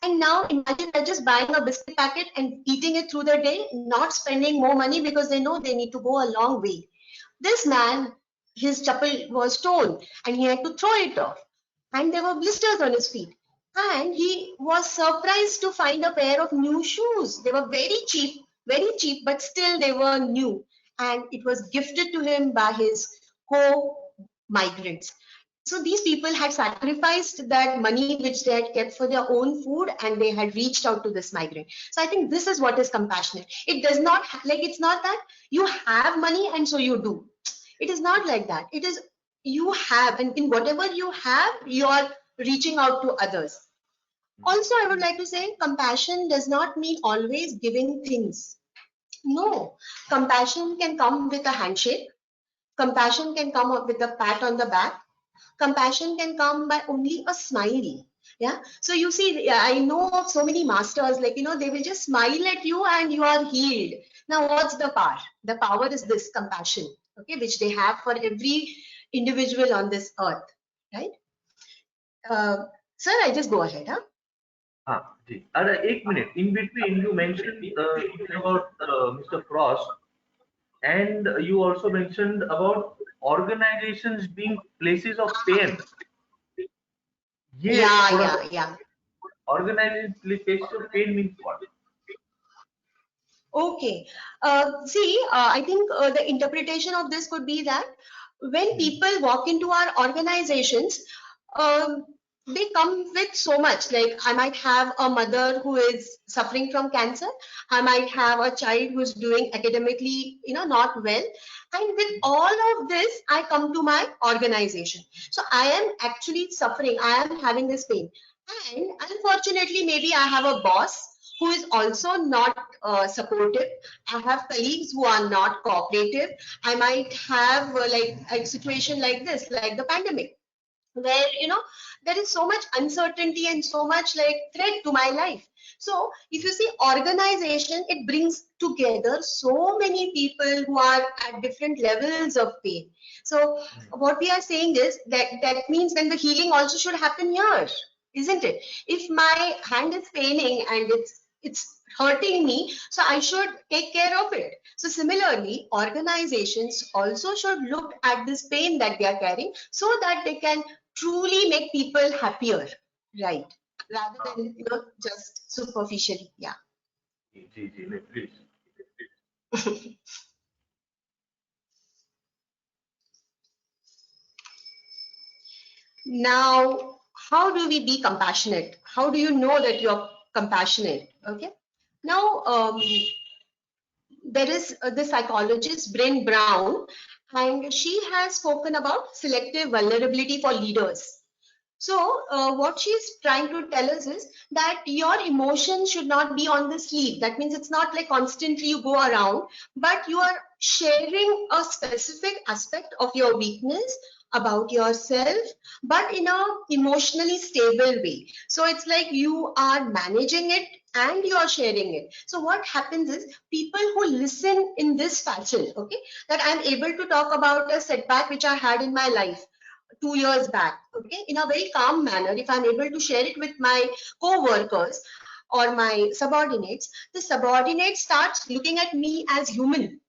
And now imagine they're just buying a biscuit packet and eating it through the day, not spending more money because they know they need to go a long way. This man, his chappal was torn and he had to throw it off. And there were blisters on his feet. And he was surprised to find a pair of new shoes. They were very cheap, but still they were new. And it was gifted to him by his co-migrants. So these people had sacrificed that money which they had kept for their own food, and they had reached out to this migrant. So I think this is what is compassionate. It does not, like, it's not that you have money and so you do. It is not like that. It is you have, and in whatever you have, you are reaching out to others. Also, I would like to say compassion does not mean always giving things. No, compassion can come with a handshake. Compassion can come up with a pat on the back. Compassion can come by only a smile. Yeah. So you see, I know of so many masters, like, they will just smile at you and you are healed. Now, what's the power? The power is this compassion, okay, which they have for every individual on this earth, right? Sir, I just go ahead, huh? जी. एक minute. In between, you mentioned about Mr. Frost, and you also mentioned about organizations being places of pain. Yeah. Organizing places of pain means what? Okay. See, I think the interpretation of this could be that when people walk into our organizations, they come with so much. Like, I might have a mother who is suffering from cancer. I might have a child who's doing academically, not well. And with all of this, I come to my organization. So I am actually suffering. I am having this pain. And unfortunately, maybe I have a boss who is also not supportive. I have colleagues who are not cooperative. I might have like a situation like this, like the pandemic. where there is so much uncertainty and so much like threat to my life. So if you see organization, it brings together so many people who are at different levels of pain. So what we are saying is that means then the healing also should happen here, isn't it? If my hand is paining and it's hurting me, so I should take care of it. So similarly, organizations also should look at this pain that they are carrying so that they can truly make people happier, right? Rather than just superficially. Yeah. Please. Now, how do we be compassionate? How do you know that you're compassionate? Okay. Now, there is the psychologist Brené Brown, and she has spoken about selective vulnerability for leaders. So what she's trying to tell us is that your emotions should not be on the sleeve. That means it's not like constantly you go around, but you are sharing a specific aspect of your weakness about yourself, but in a emotionally stable way. So it's like you are managing it and you are sharing it. So what happens is people who listen in this fashion, okay, that I'm able to talk about a setback which I had in my life 2 years back, okay, in a very calm manner, if I'm able to share it with my co-workers or my subordinates, the subordinate starts looking at me as human,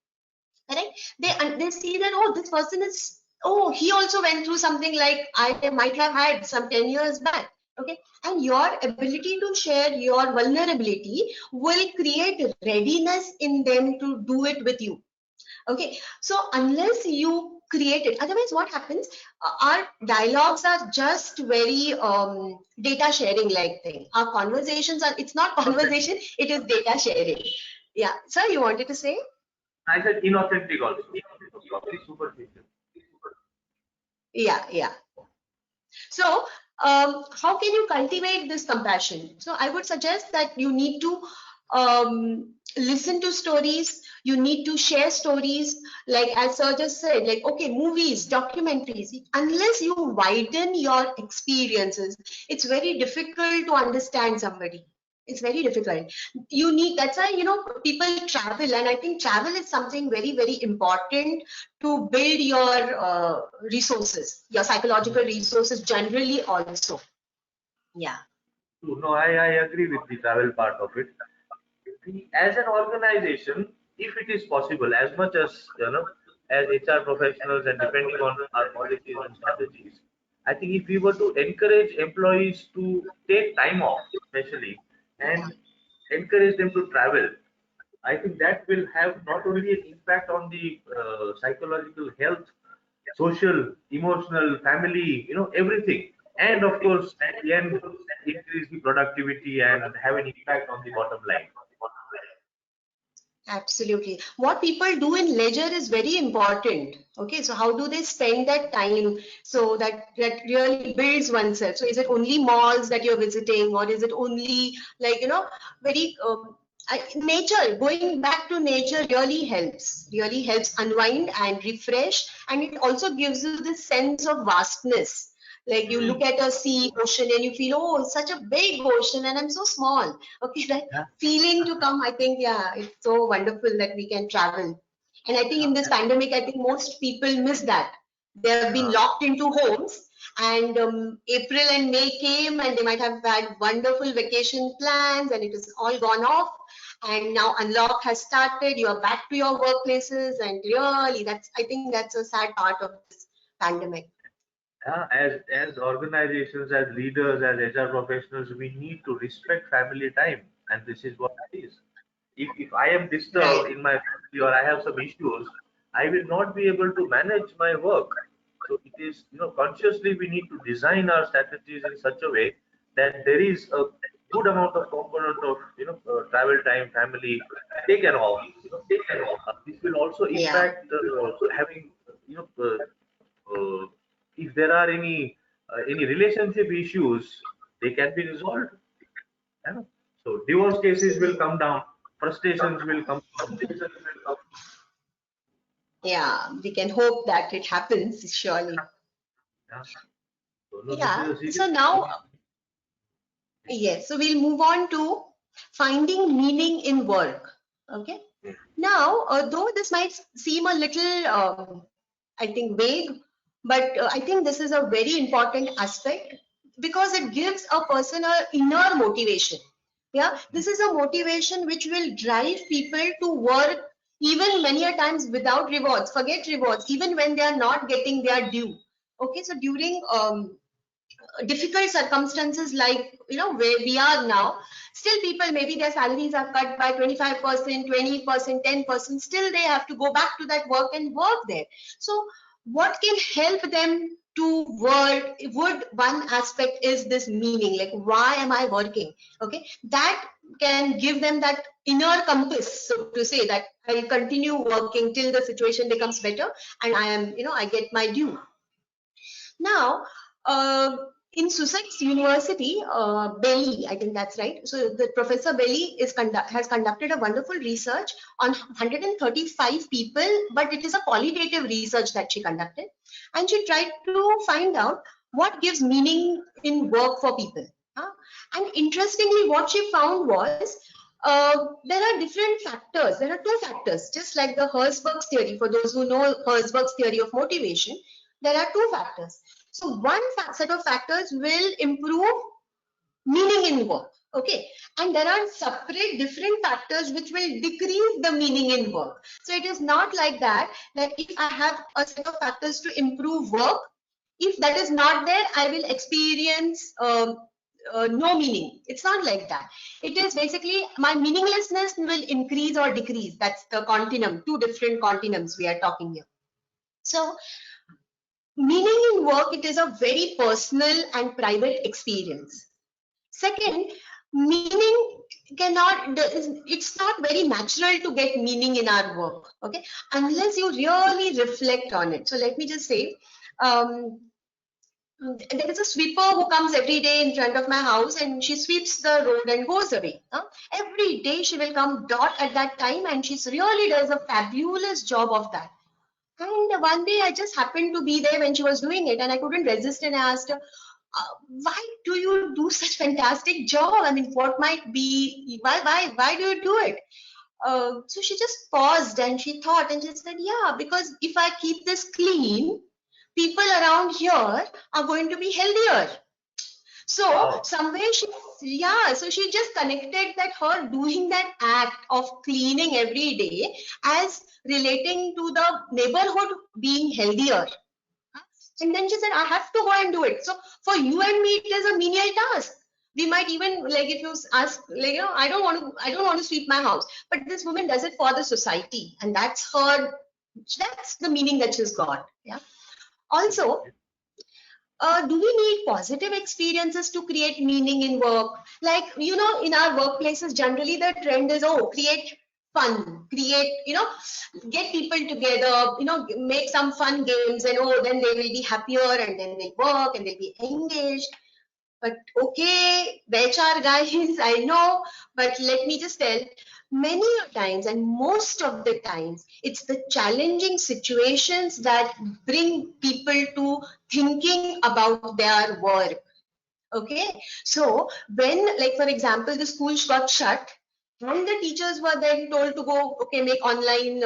correct? They see that, oh, this person is, oh, he also went through something like I might have had some 10 years back. Okay, and your ability to share your vulnerability will create readiness in them to do it with you. Okay, so unless you create it, otherwise what happens, our dialogues are just very data sharing like thing. Our conversations are, it's not conversation, it is data sharing. Yeah, sir, you wanted to say? I said inauthentic also. Very superficial. Yeah. So how can you cultivate this compassion? So I would suggest that you need to listen to stories, you need to share stories, like as sir just said, like, okay, movies, documentaries. Unless you widen your experiences, it's very difficult to understand somebody. It's very difficult. You need, that's why people travel, and I think travel is something very, very important to build your resources, your psychological resources generally also. Yeah. No, I agree with the travel part of it. As an organization, if it is possible, as much as as HR professionals and depending on our policies and strategies, I think if we were to encourage employees to take time off, especially, and encourage them to travel, I think that will have not only an impact on the psychological health, social, emotional, family, everything, and of course, at the end, increase the productivity and have an impact on the bottom line. Absolutely. What people do in leisure is very important. Okay, so how do they spend that time so that really builds oneself? So is it only malls that you're visiting, or is it only like very nature? Going back to nature really helps unwind and refresh, and it also gives you this sense of vastness. Like you look at a sea, ocean, and you feel, oh, it's such a big ocean, and I'm so small. Okay, that Yeah. feeling to come, I think, yeah, it's so wonderful that we can travel. And I think in this pandemic, I think most people miss that. They have been locked into homes, and April and May came, and they might have had wonderful vacation plans, and it has all gone off. And now unlock has started. You are back to your workplaces, and really, I think that's a sad part of this pandemic. As organizations, as leaders, as HR professionals, we need to respect family time, and this is what it is. If I am disturbed Right. in my family or I have some issues, I will not be able to manage my work. So it is, consciously we need to design our strategies in such a way that there is a good amount of component of, travel time, family taken off. This will also Yeah. impact having, if there are any relationship issues, they can be resolved. Yeah. So divorce cases will come down, frustrations will come down. Yeah, we can hope that it happens, surely. Yeah. So, no, this is Yeah. a serious So now, problem. yes. So we'll move on to finding meaning in work. Okay. Now, though this might seem a little, I think, vague, but I think this is a very important aspect because it gives a person a inner motivation. Yeah, this is a motivation which will drive people to work even many a times without rewards. Forget rewards, even when they are not getting their due. Okay, so during difficult circumstances like where we are now, still people, maybe their salaries are cut by 25%, 20%, 10%, still they have to go back to that work and work there. So what can help them to work? Would one aspect is this meaning, like why am I working? Okay, that can give them that inner compass, so to say, that I'll continue working till the situation becomes better and I am, I get my due. Now, in Sussex University, Bailey, I think that's right. So the Professor Bailey has conducted a wonderful research on 135 people, but it is a qualitative research that she conducted. And she tried to find out what gives meaning in work for people. And interestingly, what she found was there are different factors. There are two factors, just like the Herzberg's theory. For those who know Herzberg's theory of motivation, there are two factors. So one set of factors will improve meaning in work. Okay, and there are separate different factors which will decrease the meaning in work. So it is not like that, that if I have a set of factors to improve work, if that is not there, I will experience no meaning. It's not like that. It is basically my meaninglessness will increase or decrease. That's the continuum, two different continuums we are talking here. So meaning in work, it is a very personal and private experience. Second, meaning it's not very natural to get meaning in our work, okay, unless you really reflect on it. So let me just say, there is a sweeper who comes every day in front of my house and she sweeps the road and goes away. Every day she will come dot at that time and she really does a fabulous job of that. And one day I just happened to be there when she was doing it and I couldn't resist and I asked her, why do you do such fantastic job? I mean, what might be, why do you do it? So she just paused and she thought and she said, yeah, because if I keep this clean, people around here are going to be healthier. So Wow. somewhere so she just connected that her doing that act of cleaning every day as relating to the neighborhood being healthier. And then she said, I have to go and do it. So for you and me, it is a menial task. We might even, like, if you ask, like, I don't want to sweep my house, but this woman does it for the society, and that's the meaning that she's got. Yeah. Also, do we need positive experiences to create meaning in work? Like, in our workplaces, generally the trend is, create fun, get people together, make some fun games, and then they will be happier and then they'll work and they'll be engaged. But okay, the HR guys, I know, but let me just tell, many times and most of the times, it's the challenging situations that bring people to thinking about their work. Okay, so when, like, for example, the schools got shut and the teachers were then told to go, okay, make online,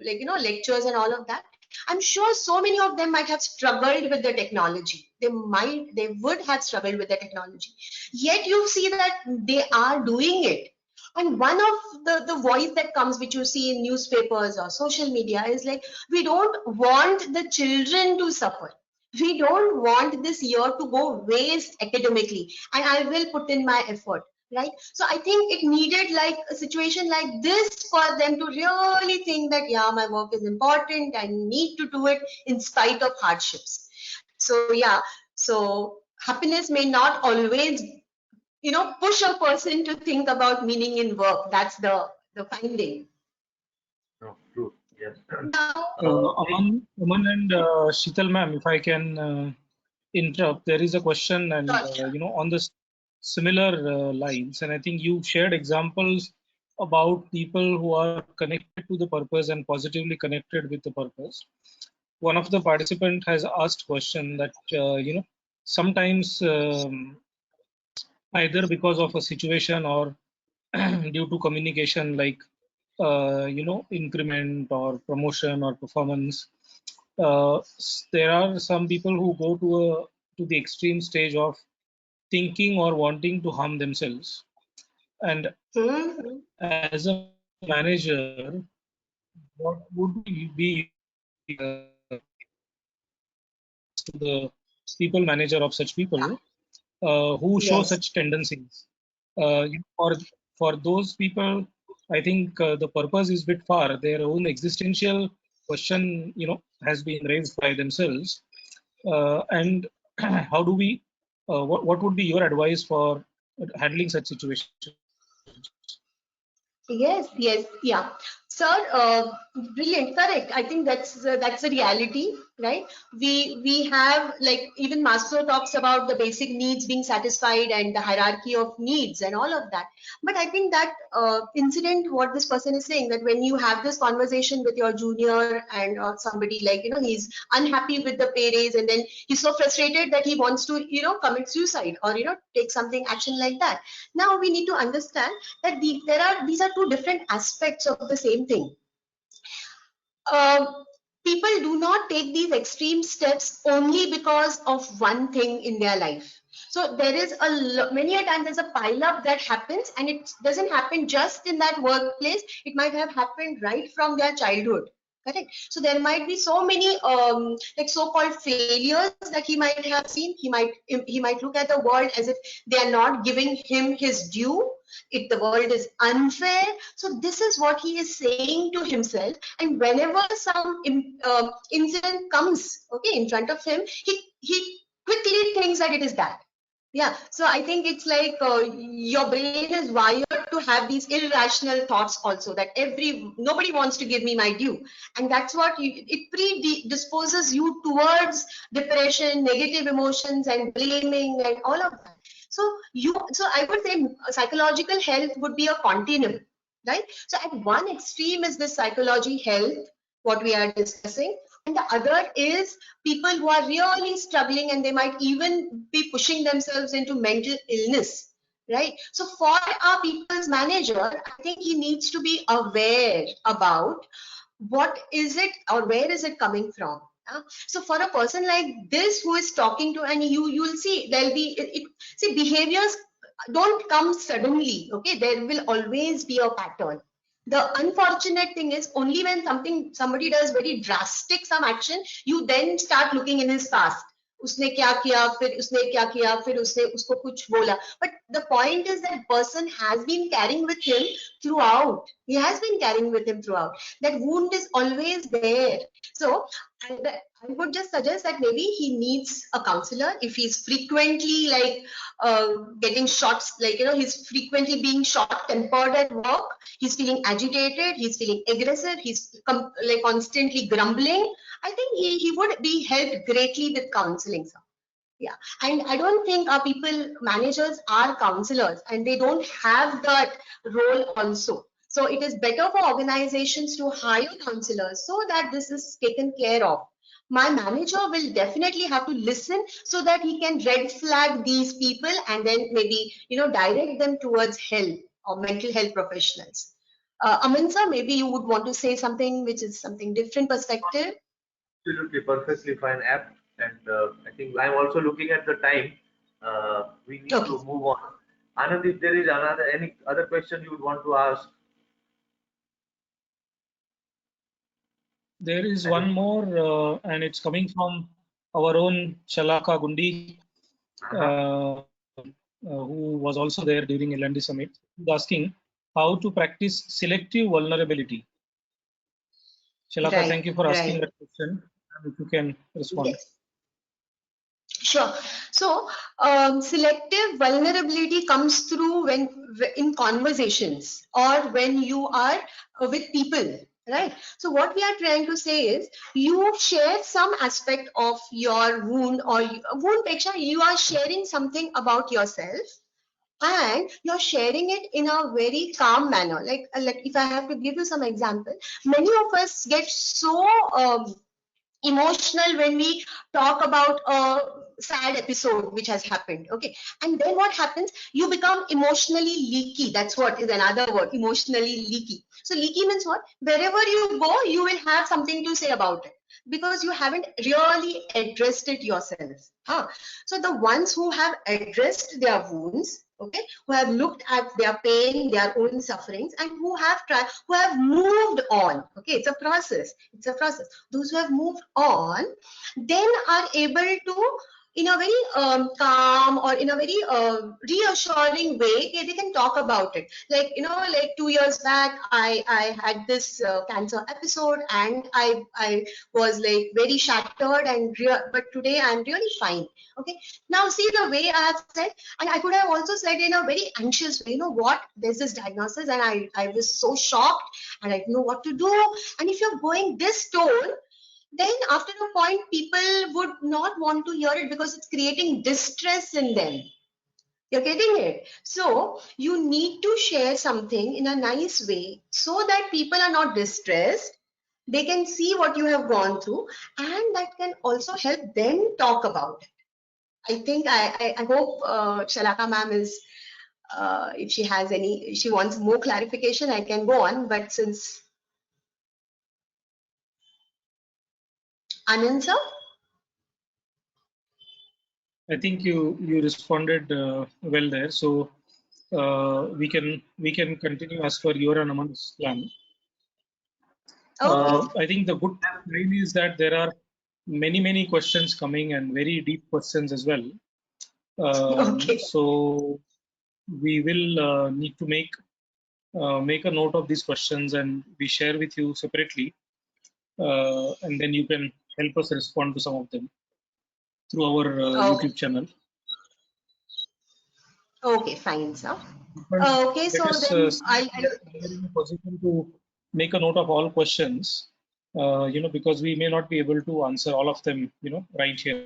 lectures and all of that. I'm sure so many of them might have struggled with the technology. They would have struggled with the technology. Yet you see that they are doing it. And one of the voice that comes, which you see in newspapers or social media, is like, we don't want the children to suffer. We don't want this year to go waste academically, and I will put in my effort. Right. So I think it needed like a situation like this for them to really think that, yeah, my work is important. I need to do it in spite of hardships. So yeah, so happiness may not always, push a person to think about meaning in work. That's the finding. No, true. Yes. Now, Aman and Sheetal ma'am, if I can interrupt, there is a question and sure. on the similar lines, and I think you shared examples about people who are connected to the purpose and positively connected with the purpose. One of the participant has asked question that sometimes either because of a situation or due to communication, like increment or promotion or performance, there are some people who go to the extreme stage of thinking or wanting to harm themselves. And Hmm. as a manager, what would be to the people manager of such people who show Yes. such tendencies? For those people, I think the purpose is a bit far. Their own existential question, has been raised by themselves. And how do we? What would be your advice for handling such situations? Yes, yes, yeah. Sir, brilliant, correct. I think that's a reality, right? We have, like, even Maslow talks about the basic needs being satisfied and the hierarchy of needs and all of that. But I think that incident, what this person is saying, that when you have this conversation with your junior and somebody, like, he's unhappy with the pay raise, and then he's so frustrated that he wants to, commit suicide or, take something action like that. Now we need to understand that these are two different aspects of the same thing. Um, People do not take these extreme steps only because of one thing in their life. So there is many a time there's a pile up that happens, and it doesn't happen just in that workplace. It might have happened right from their childhood. Correct. So there might be so many like so-called failures that he might have seen. He might look at the world as if they are not giving him his due. If the world is unfair, so this is what he is saying to himself. And whenever some incident comes, okay, in front of him, he quickly thinks that it is that. Yeah, so I think it's like your brain is wired to have these irrational thoughts also, that nobody wants to give me my due, and that's what it predisposes you towards depression, negative emotions, and blaming, and all of that. So I would say psychological health would be a continuum, right? So at one extreme is the psychology health, what we are discussing, and the other is people who are really struggling, and they might even be pushing themselves into mental illness, right? So for our people's manager, I think he needs to be aware about what is it or where is it coming from. So for a person like this who is talking to, and you'll see there'll be see, behaviors don't come suddenly, okay? There will always be a pattern. The unfortunate thing is, only when somebody does very drastic some action, you then start looking in his past. उसने क्या किया, फिर उसने क्या किया, फिर उसने उसको कुछ बोला. But the point is that person has been carrying with him throughout. He has been carrying with him throughout. That wound is always there. So I would just suggest that maybe he needs a counselor if he's frequently like getting shots, like, he's frequently being short tempered at work, he's feeling agitated, he's feeling aggressive, he's like constantly grumbling. I think he would be helped greatly with counseling, sir. Yeah, and I don't think our people managers are counselors, and they don't have that role also. So it is better for organizations to hire counselors so that this is taken care of. My manager will definitely have to listen so that he can red flag these people, and then maybe, direct them towards health or mental health professionals. Aman sir, maybe you would want to say something which is something different perspective. Absolutely, perfectly fine app. And I think I'm also looking at the time. We need Okay. to move on. Anand, if there is any other question you would want to ask? There is one more, and it's coming from our own Shalaka Gundi, who was also there during L&D Summit. He's asking how to practice selective vulnerability. Shalaka, Right, thank you for asking right. that question. And if you can respond. Yes. Sure. So, selective vulnerability comes through when in conversations or when you are with people, right? So, what we are trying to say is, you share some aspect of your wound, or wound picture. You are sharing something about yourself, and you're sharing it in a very calm manner. Like if I have to give you some example, many of us get so emotional when we talk about sad episode which has happened. Okay, and then what happens? You become emotionally leaky. That's what is another word, emotionally leaky. So leaky means what? Wherever you go, you will have something to say about it because you haven't really addressed it yourself. So the ones who have addressed their wounds, okay, who have looked at their pain, their own sufferings, and who have moved on. Okay, it's a process. It's a process. Those who have moved on then are able to, in a very calm or in a very reassuring way, they can talk about it. Like, like 2 years back, I had this cancer episode, and I was like very shattered, and but today I'm really fine. Okay, now see the way I have said, and I could have also said in a very anxious way, what, there's this diagnosis, and I was so shocked, and I didn't know what to do. And if you're going this tone, then after a point, people would not want to hear it because it's creating distress in them. You're getting it? So you need to share something in a nice way so that people are not distressed. They can see what you have gone through, and that can also help them talk about it. I think I hope Shalaka ma'am is, if she has any, she wants more clarification, I can go on. But since Anand sir? I think you responded well there. So we can continue as per your and Aman's plan. Okay. I think the good thing is that there are many questions coming, and very deep questions as well. Okay. So we will need to make a note of these questions, and we share with you separately, and then you can help us respond to some of them through our Okay. YouTube channel. Okay, fine, sir. But Okay, so let us then see if we are in a position to make a note of all questions, because we may not be able to answer all of them, right here.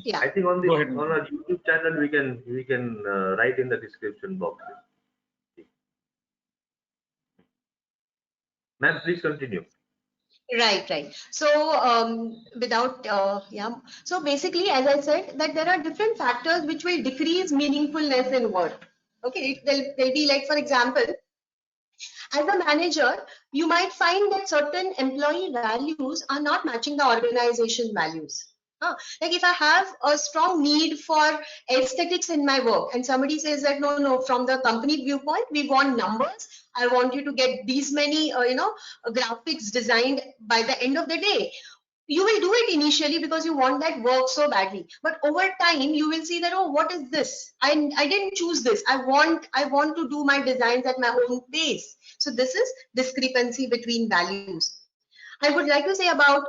yeah. I think on Go ahead. our YouTube channel we can write in the description box. Ma'am, please continue. Right. So without so basically, as I said, that there are different factors which will decrease meaningfulness in work. Okay, they'll be like, for example, as a manager, you might find that certain employee values are not matching the organization values. Like if I have a strong need for aesthetics in my work, and somebody says that no, from the company viewpoint, we want numbers. I want you to get these many, graphics designed by the end of the day. You will do it initially because you want that work so badly, but over time you will see that, oh, what is this? I didn't choose this. I want to do my designs at my own pace. So this is discrepancy between values. I would like to say about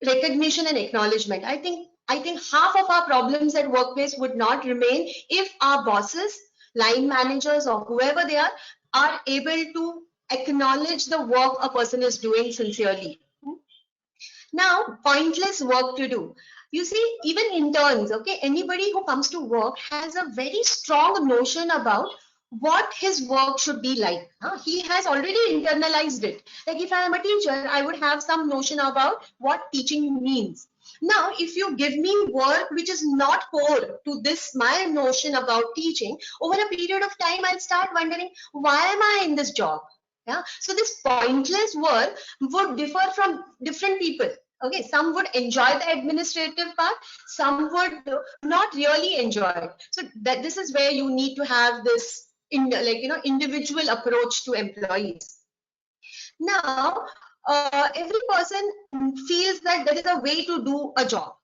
recognition and acknowledgement. I think half of our problems at workplace would not remain if our bosses, line managers, or whoever they are able to acknowledge the work a person is doing sincerely. Now, pointless work to do. You see, even interns, okay, anybody who comes to work has a very strong notion about what his work should be like. He has already internalized it. Like if I am a teacher, I would have some notion about what teaching means. Now, if you give me work which is not core to this, my notion about teaching, over a period of time, I'll start wondering, why am I in this job? Yeah. So this pointless work would differ from different people. Okay, some would enjoy the administrative part, some would not really enjoy it. So that this is where you need to have this individual approach to employees. Now, every person feels that there is a way to do a job.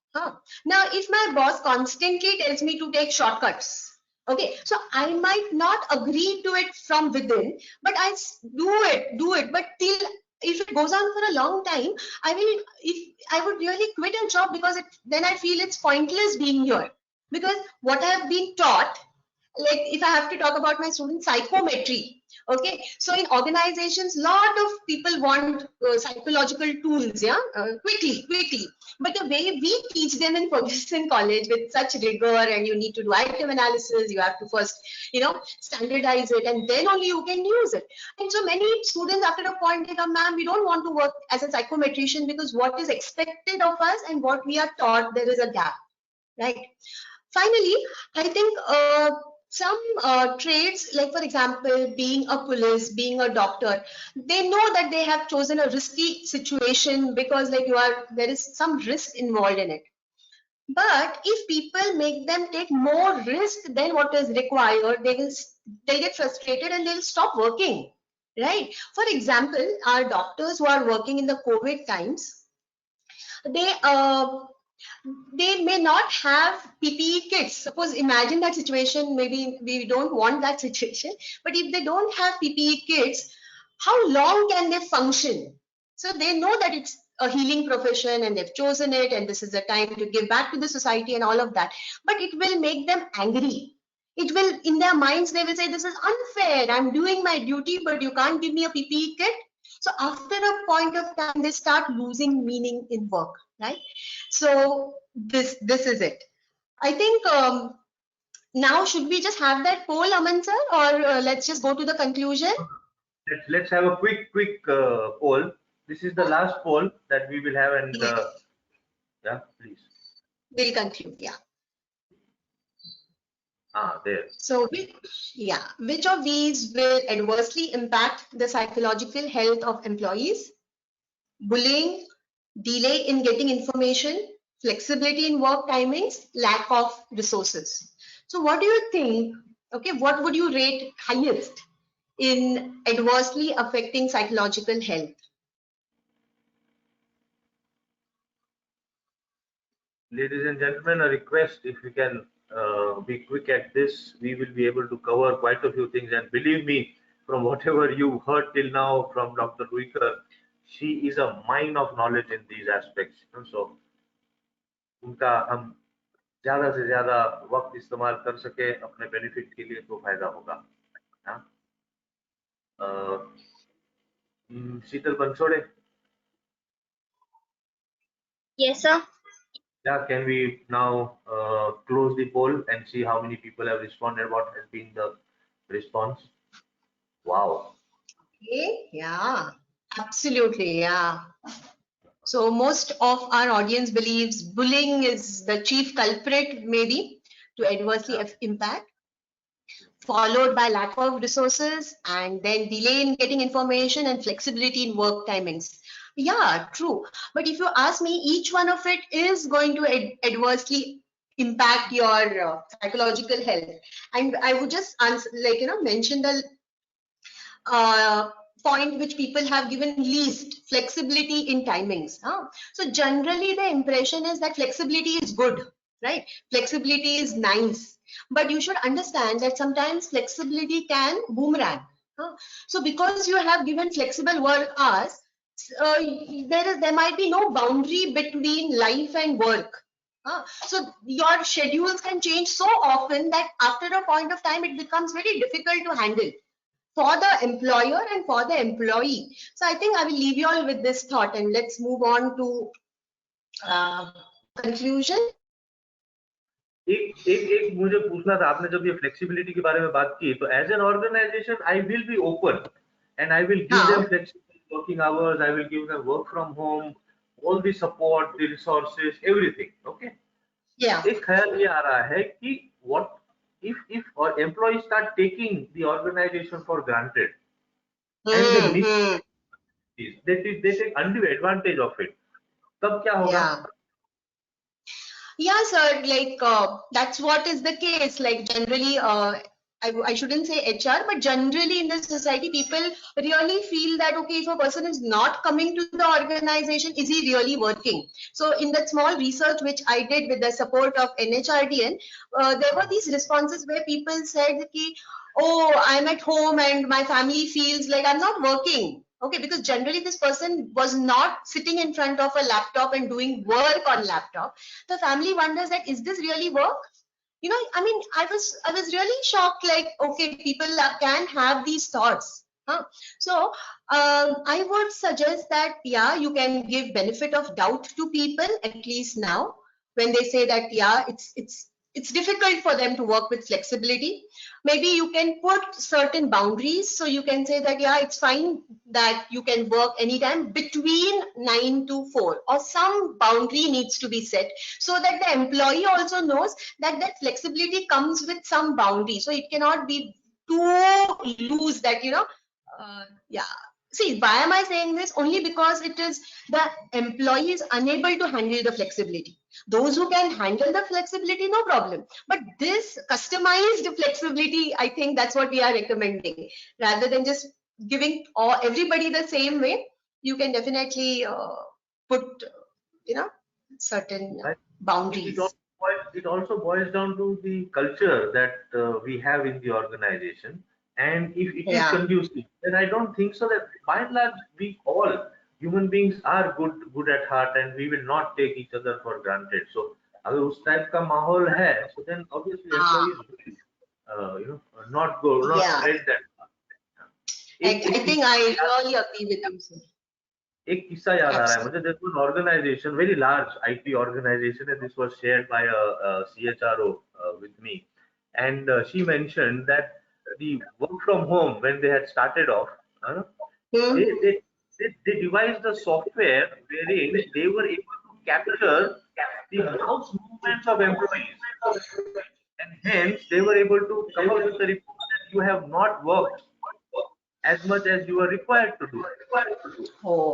Now, if my boss constantly tells me to take shortcuts, okay, so I might not agree to it from within, but I do it. But till if it goes on for a long time, I would really quit a job because then I feel it's pointless being here, because what I have been taught like if I have to talk about my students, psychometry. Okay, so in organizations, lot of people want psychological tools, yeah, quickly. But the way we teach them in Ferguson College with such rigor, and you need to do item analysis, you have to first, standardize it, and then only you can use it. And so many students, after a point, they come, ma'am, we don't want to work as a psychometrician because what is expected of us and what we are taught, there is a gap, right? Finally, I think some trades, like for example, being a police, being a doctor, they know that they have chosen a risky situation because like there is some risk involved in it. But if people make them take more risk than what is required, they'll get frustrated and they'll stop working, right? For example, our doctors who are working in the COVID times, they may not have PPE kits. Suppose imagine that situation, maybe we don't want that situation, but if they don't have PPE kits, how long can they function? So they know that it's a healing profession and they've chosen it and this is the time to give back to the society and all of that. But it will make them angry. It will, in their minds, they will say, this is unfair. I'm doing my duty, but you can't give me a PPE kit. So after a point of time, they start losing meaning in work, right? So this is it. I think now should we just have that poll, Aman sir, or let's just go to the conclusion? Let's have a quick poll. This is the last poll that we will have, and yeah, please. We'll conclude. Yeah. There. So which of these will adversely impact the psychological health of employees? Bullying, delay in getting information, flexibility in work timings, lack of resources. So what do you think? Okay, what would you rate highest in adversely affecting psychological health? Ladies and gentlemen, a request, if we can be quick at this, we will be able to cover quite a few things. And believe me, from whatever you heard till now from Dr. Ruikar, she is a mine of knowledge in these aspects. So, उनका हम ज्यादा से ज्यादा वक्त इस्तेमाल कर सके अपने बेनिफिट के लिए तो फायदा होगा. शीतल Bansode. Yes, sir. Yeah, can we now close the poll and see how many people have responded? What has been the response? Wow. Okay, yeah, absolutely, yeah. So most of our audience believes bullying is the chief culprit, maybe, to adversely impact, followed by lack of resources and then delay in getting information and flexibility in work timings. Yeah, true. But if you ask me, each one of it is going to adversely impact your psychological health. And I would just answer, mention the point which people have given least, flexibility in timings. So generally the impression is that flexibility is good, right? Flexibility is nice, but you should understand that sometimes flexibility can boomerang. So because you have given flexible work hours, there might be no boundary between life and work. So your schedules can change so often that after a point of time it becomes very difficult to handle for the employer and for the employee. So I think I will leave you all with this thought and let's move on to conclusion. एक मुझे पूछना था, आपने जब ये flexibility के बारे में बात की, तो as an organization I will be open and I will give them flexible working hours, I will give them work from home, all the support, the resources, everything. Okay, एक ख्याल ये आ रहा है कि what if our employees start taking the organization for granted and they take undue advantage of it, तब क्या होगा? Yeah, sir, like that's what is the case. Like generally, I shouldn't say HR, but generally in the society, people really feel that, okay, if a person is not coming to the organization, is he really working? So in that small research which I did with the support of NHRDN, there were these responses where people said, oh, I'm at home and my family feels like I'm not working. Okay, because generally this person was not sitting in front of a laptop and doing work on laptop. The family wonders that, is this really work? you know, I mean, I was really shocked, like, okay, people can have these thoughts. Huh? So I would suggest that, yeah, you can give benefit of doubt to people, at least now, when they say that, yeah, it's difficult for them to work with flexibility. Maybe you can put certain boundaries. So you can say that, yeah, it's fine that you can work anytime between 9 to 4, or some boundary needs to be set, so that the employee also knows that that flexibility comes with some boundary. So it cannot be too loose that, you know, yeah. See, why am I saying this? Only because it is the employee is unable to handle the flexibility. Those who can handle the flexibility, no problem. But this customized flexibility, I think that's what we are recommending. Rather than just giving everybody the same way, you can definitely put, you know, certain Right. boundaries. It also boils down to the culture that we have in the organization. And if it is Yeah. conducive, then I don't think so that by and large, we all human beings are good at heart, and we will not take each other for granted. So अगर उस type का माहौल है, so then obviously Ah, employees will, not yeah. tread that path. I think I really agree with you, sir. एक किस्सा याद आ रहा है Absolutely. मुझे. There was an organization, very large IT organization, and this was shared by a CHRO with me. And she mentioned that the work from home, when they had started off, Hmm. they devised a software wherein they were able to capture the mouse movements of employees, and hence they were able to come up with a report that you have not worked as much as you are required to do. Oh.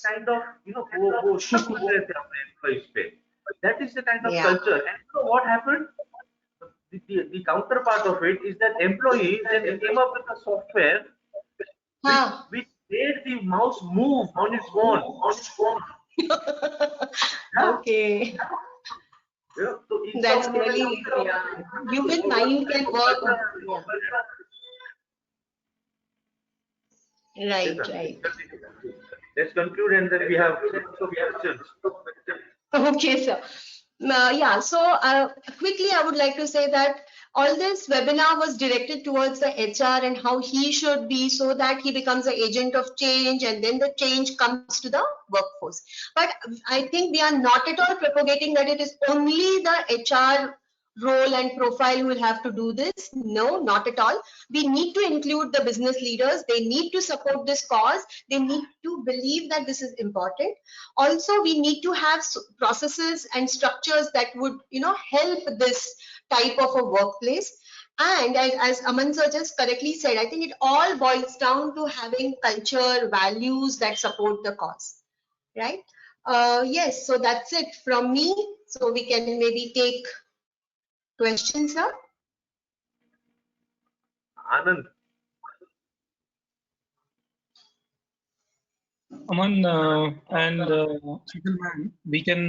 Kind of, वो शक हो गए थे अपने employees पे. That is the kind of Yeah. culture. And you know what happened? The counterpart of it is that employees then came up with a software Huh. which made the mouse move on its own. Yeah. Okay. Yeah. So That's really, yeah. Human mind can work. Yeah. Right, right. Let's conclude, and then we have some questions. Okay, sir. Yeah, so quickly, I would like to say that all this webinar was directed towards the HR and how he should be, so that he becomes an agent of change, and then the change comes to the workforce. But I think we are not at all propagating that it is only the HR role and profile who will have to do this. No, not at all. We need to include the business leaders. They need to support this cause. They need to believe that this is important. Also, we need to have processes and structures that would, you know, help this type of a workplace. And as Aman sir just correctly said, I think it all boils down to having culture, values that support the cause, right? Yes, so that's it from me. So we can maybe take questions, sir. Anand. Aman and Sheetal ma'am, we can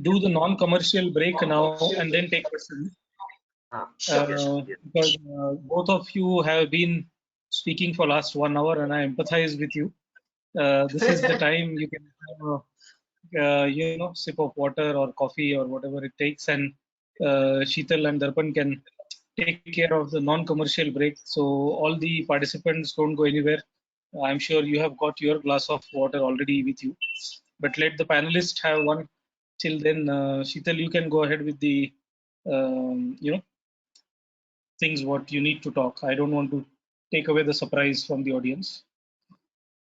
do the non-commercial break now and then take questions. Because both of you have been speaking for last 1 hour, and I empathize with you. This is the time you can have sip of water or coffee or whatever it takes, and Sheetal and Darpan can take care of the non-commercial break. So all the participants don't go anywhere. I'm sure you have got your glass of water already with you, but let the panelists have one. Till then, Sheetal, you can go ahead with the things what you need to talk. I don't want to take away the surprise from the audience.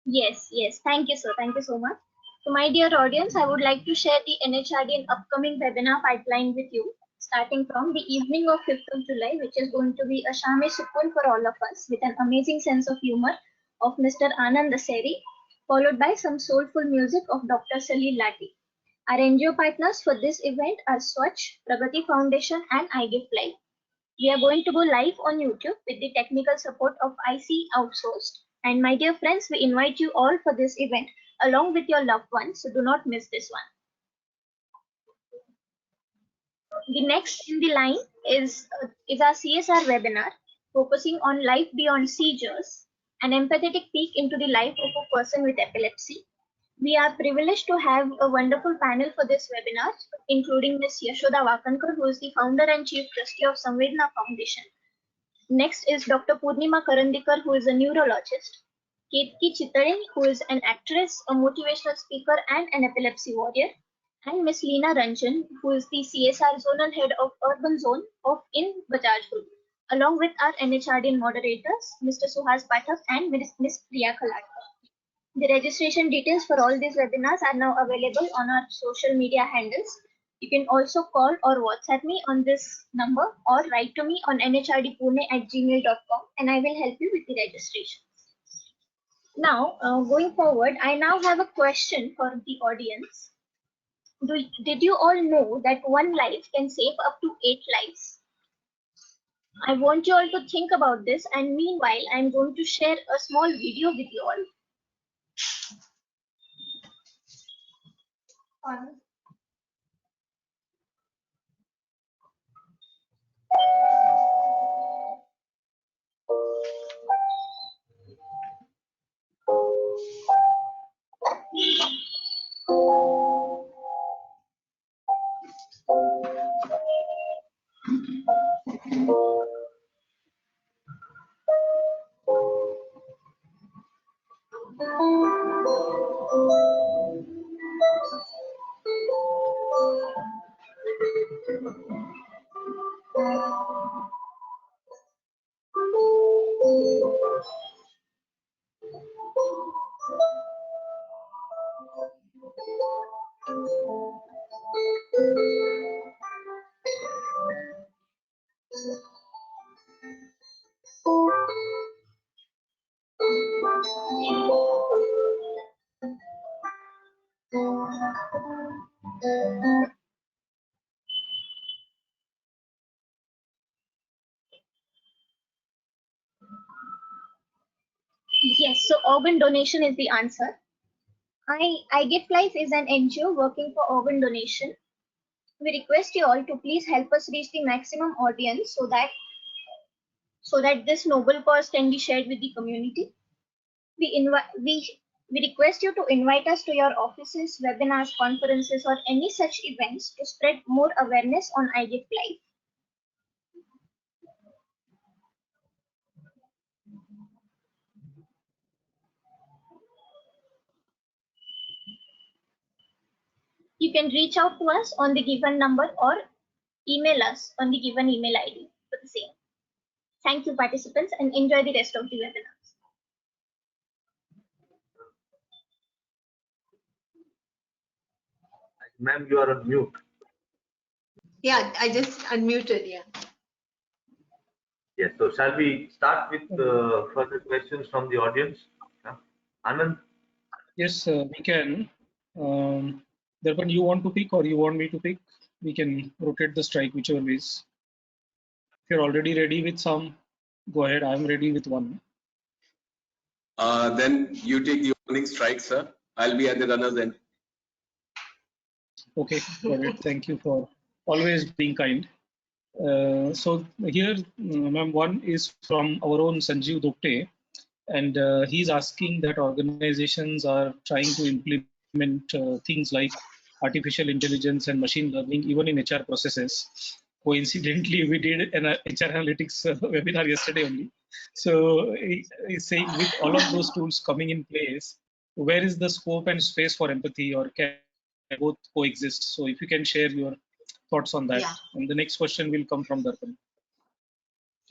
Yes, yes. Thank you, sir. Thank you so much. So, my dear audience, I would like to share the NHRDN upcoming webinar pipeline with you, starting from the evening of 5th of July, which is going to be a Shame Sukun for all of us with an amazing sense of humor of Mr. Anand Aseri, followed by some soulful music of Dr. Salil Lati. Our NGO partners for this event are Swachh, Pragati Foundation, and iGift Live. We are going to go live on YouTube with the technical support of IC Outsourced. And my dear friends, we invite you all for this event along with your loved ones, so do not miss this one. The next in the line is our CSR webinar focusing on life beyond seizures, an empathetic peek into the life of a person with epilepsy. We are privileged to have a wonderful panel for this webinar, including Ms. Yashoda Wakankar, who is the founder and chief trustee of Samvedna Foundation. Next is Dr. Purnima Karandikar, who is a neurologist. Ketki Chittare, who is an actress, a motivational speaker, and an epilepsy warrior. And Ms. Leena Ranjan, who is the CSR Zonal Head of Urban Zone of in Bajaj Group, along with our NHRDN moderators, Mr. Suhas Pathak and Ms. Priya Khaladkar. The registration details for all these webinars are now available on our social media handles. You can also call or WhatsApp me on this number or write to me on nhrdpune@gmail.com and I will help you with the registration. Now, going forward, I now have a question for the audience. Did you all know that one life can save up to 8 lives? I want you all to think about this, and meanwhile, I'm going to share a small video with you all. Yes, so organ donation is the answer. I Gift Life is an NGO working for organ donation. We request you all to please help us reach the maximum audience so that this noble cause can be shared with the community. We request you to invite us to your offices, webinars, conferences, or any such events to spread more awareness on iGift Life. You can reach out to us on the given number or email us on the given email ID for the same. Thank you, participants, and enjoy the rest of the webinars. Ma'am, you are on mute. Yeah, I just unmuted. Yeah. Yes. So shall we start with further questions from the audience? Anand? Yes, we can. Darpan, you want to pick or you want me to pick? We can rotate the strike, whichever ways. If you're already ready with some, go ahead. I'm ready with one. Then you take the opening strike, sir. I'll be at the runner's end. Okay, got it. Thank you for always being kind. So here, ma'am, one is from our own Sanjeev Dokte, and he's asking that organizations are trying to implement things like artificial intelligence and machine learning even in HR processes. Coincidentally, we did an HR analytics webinar yesterday only. So he's saying with all of those tools coming in place, where is the scope and space for empathy, or can both coexist? So if you can share your thoughts on that. Yeah. And the next question will come from Darpan.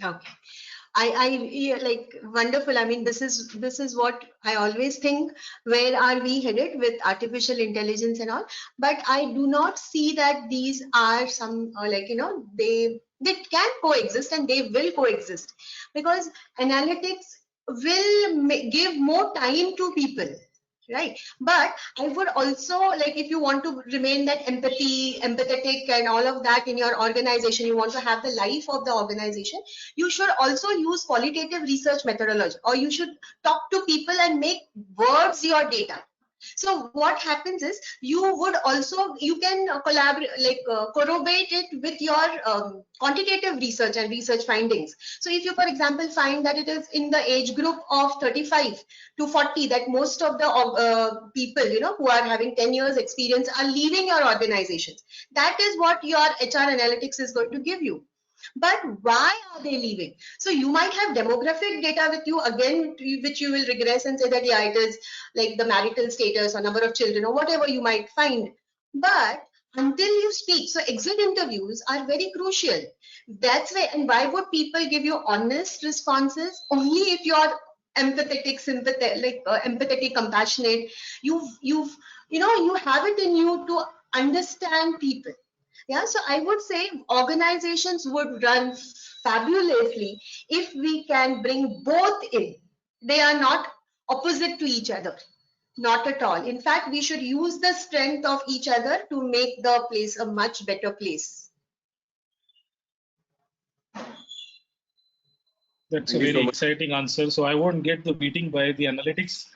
Okay. Yeah, like wonderful. I mean, this is what I always think. Where are we headed with artificial intelligence and all? But I do not see that these are some like, you know, they can coexist and they will coexist, because analytics will give more time to people, right? But I would also like, if you want to remain that empathetic and all of that in your organization, you want to have the life of the organization, you should also use qualitative research methodology, or you should talk to people and make words your data. So what happens is you can collaborate, corroborate it with your quantitative research and research findings. So if you, for example, find that it is in the age group of 35 to 40 that most of the people, who are having 10 years experience are leaving your organizations, that is what your HR analytics is going to give you. But why are they leaving? So you might have demographic data with you again, which you will regress and say that, yeah, it is like the marital status or number of children or whatever you might find. But until you speak, so exit interviews are very crucial. That's why, and why would people give you honest responses? Only if you're empathetic, sympathetic, empathetic, compassionate. You have it in you to understand people. Yeah, so I would say organizations would run fabulously if we can bring both in. They are not opposite to each other, not at all. In fact, we should use the strength of each other to make the place a much better place. That's Thank a you so very much. exciting answer. So I won't get the meeting by the analytics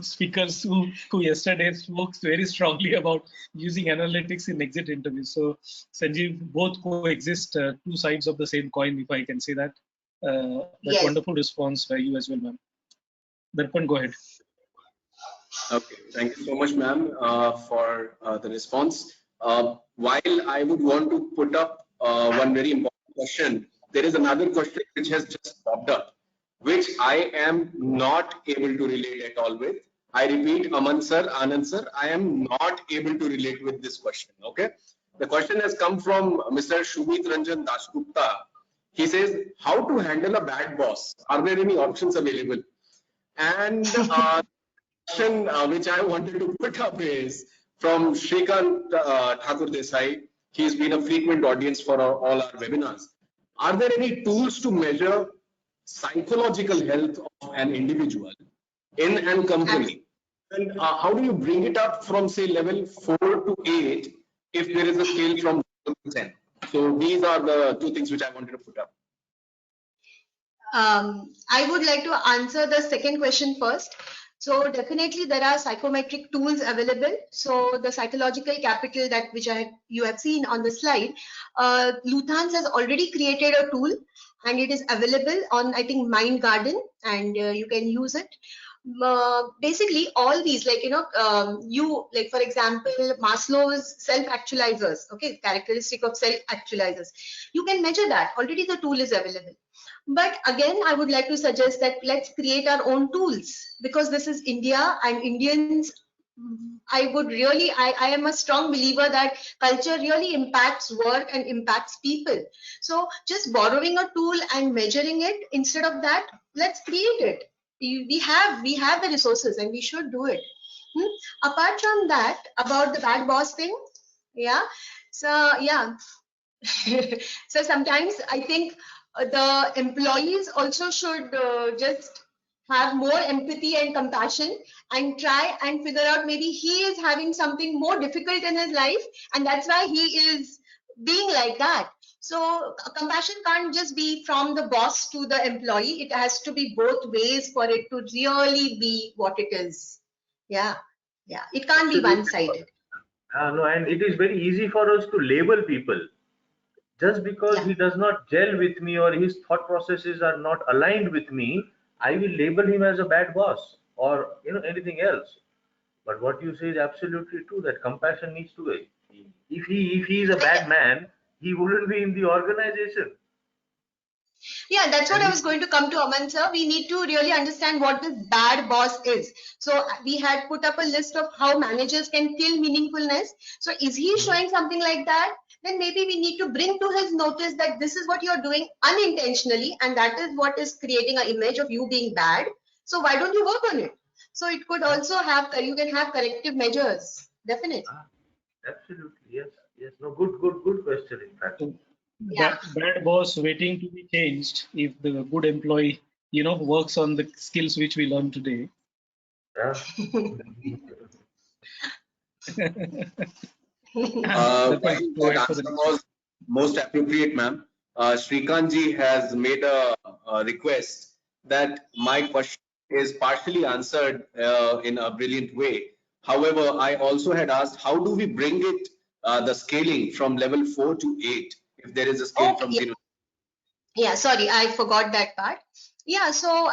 speakers who yesterday spoke very strongly about using analytics in exit interviews. So Sanjeev, both coexist, two sides of the same coin, if I can say that. That's Yes. wonderful response by you as well, ma'am. Darpan, go ahead. Okay, thank you so much, ma'am, for the response. While I would want to put up one very important question, there is another question which has just popped up, which I am not able to relate at all with. I repeat, Aman sir, Anand sir, I am not able to relate with this question. Okay, the question has come from Mr. Shubhit Ranjan Dasgupta. He says, how to handle a bad boss? Are there any options available? And question which I wanted to put up is from Shrikant Thakur Desai. He's been a frequent audience for all our webinars. Are there any tools to measure psychological health of an individual in an company? And how do you bring it up from, say, level 4 to 8 if there is a scale from 0 to 10? So these are the two things which I wanted to put up. I would like to answer the second question first. So definitely there are psychometric tools available. So the psychological capital that you have seen on the slide, Luthans has already created a tool and it is available on, I think, Mind Garden, and you can use it. Basically all these, for example, Maslow's self-actualizers, okay, characteristic of self-actualizers, you can measure that. Already the tool is available. But again, I would like to suggest that let's create our own tools, because this is India and Indians. I am a strong believer that culture really impacts work and impacts people. So just borrowing a tool and measuring it, instead of that, let's create it. We have the resources and we should do it. Apart from that, about the bad boss thing, yeah. So yeah. So sometimes I think the employees also should just have more empathy and compassion and try and figure out, maybe he is having something more difficult in his life and that's why he is being like that. So compassion can't just be from the boss to the employee. It has to be both ways for it to really be what it is. Yeah. It can't be one-sided. No, and it is very easy for us to label people. Just because he does not gel with me or his thought processes are not aligned with me, I will label him as a bad boss or anything else. But what you say is absolutely true, that compassion needs to be. If he is a bad man, he wouldn't be in the organization. Yeah, that's what I was going to come to, Aman sir. We need to really understand what this bad boss is. So we had put up a list of how managers can kill meaningfulness. So is he showing something like that? Then maybe we need to bring to his notice that this is what you're doing unintentionally, and that is what is creating an image of you being bad. So why don't you work on it? So it could also have, you can have corrective measures. Definitely. Absolutely, yes. No, good question, in fact. Bad boss waiting to be changed if the good employee, works on the skills which we learned today. Yeah. While that answer was most appropriate, ma'am, Shrikant ji has made a request that my question is partially answered in a brilliant way. However, I also had asked, how do we bring it, the scaling from level 4 to 8, if there is a scale from 0? Yeah, sorry, I forgot that part. Yeah, so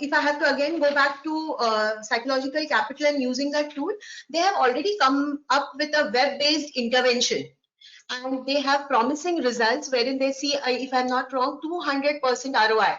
if I have to again go back to psychological capital and using that tool, they have already come up with a web-based intervention. And they have promising results wherein they see, if I'm not wrong, 200% ROI.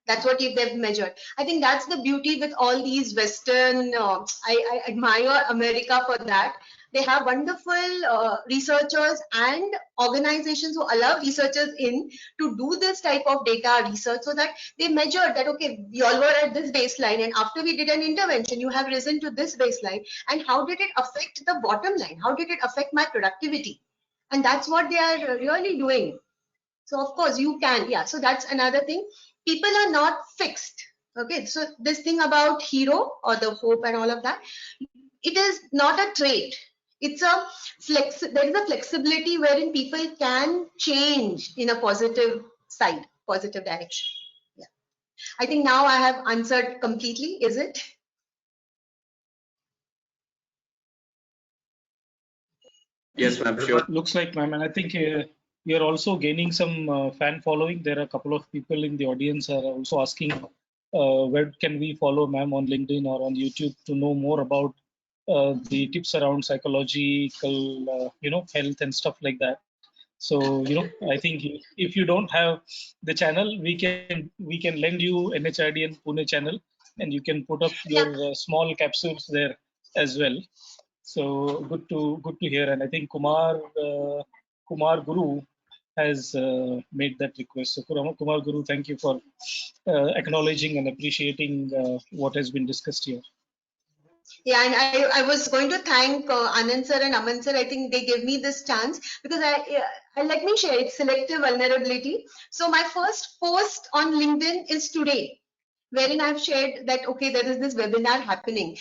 That's what they've measured. I think that's the beauty with all these Western, I admire America for that. They have wonderful researchers and organizations who allow researchers in to do this type of data research, so that they measure that, okay, you all were at this baseline, and after we did an intervention, you have risen to this baseline. And how did it affect the bottom line? How did it affect my productivity? And that's what they are really doing. So of course you can, yeah. So that's another thing. People are not fixed. Okay, so this thing about hero or the hope and all of that, it is not a trait. It's a there is a flexibility wherein people can change in a positive side, positive direction. Yeah. I think now I have answered completely, is it? Yes, ma'am, sure. Looks like, ma'am, and I think you're also gaining some fan following. There are a couple of people in the audience are also asking, where can we follow ma'am on LinkedIn or on YouTube to know more about the tips around psychological, health and stuff like that. So, I think if you don't have the channel, we can lend you NHRDN Pune channel, and you can put up your small capsules there as well. So good to hear, and I think Kumar Guru has made that request. So Kumar Guru, thank you for acknowledging and appreciating what has been discussed here. Yeah, and I was going to thank Anand sir and Aman sir. I think they gave me this chance because let me share, it's selective vulnerability. So my first post on LinkedIn is today, wherein I've shared that, okay, there is this webinar happening.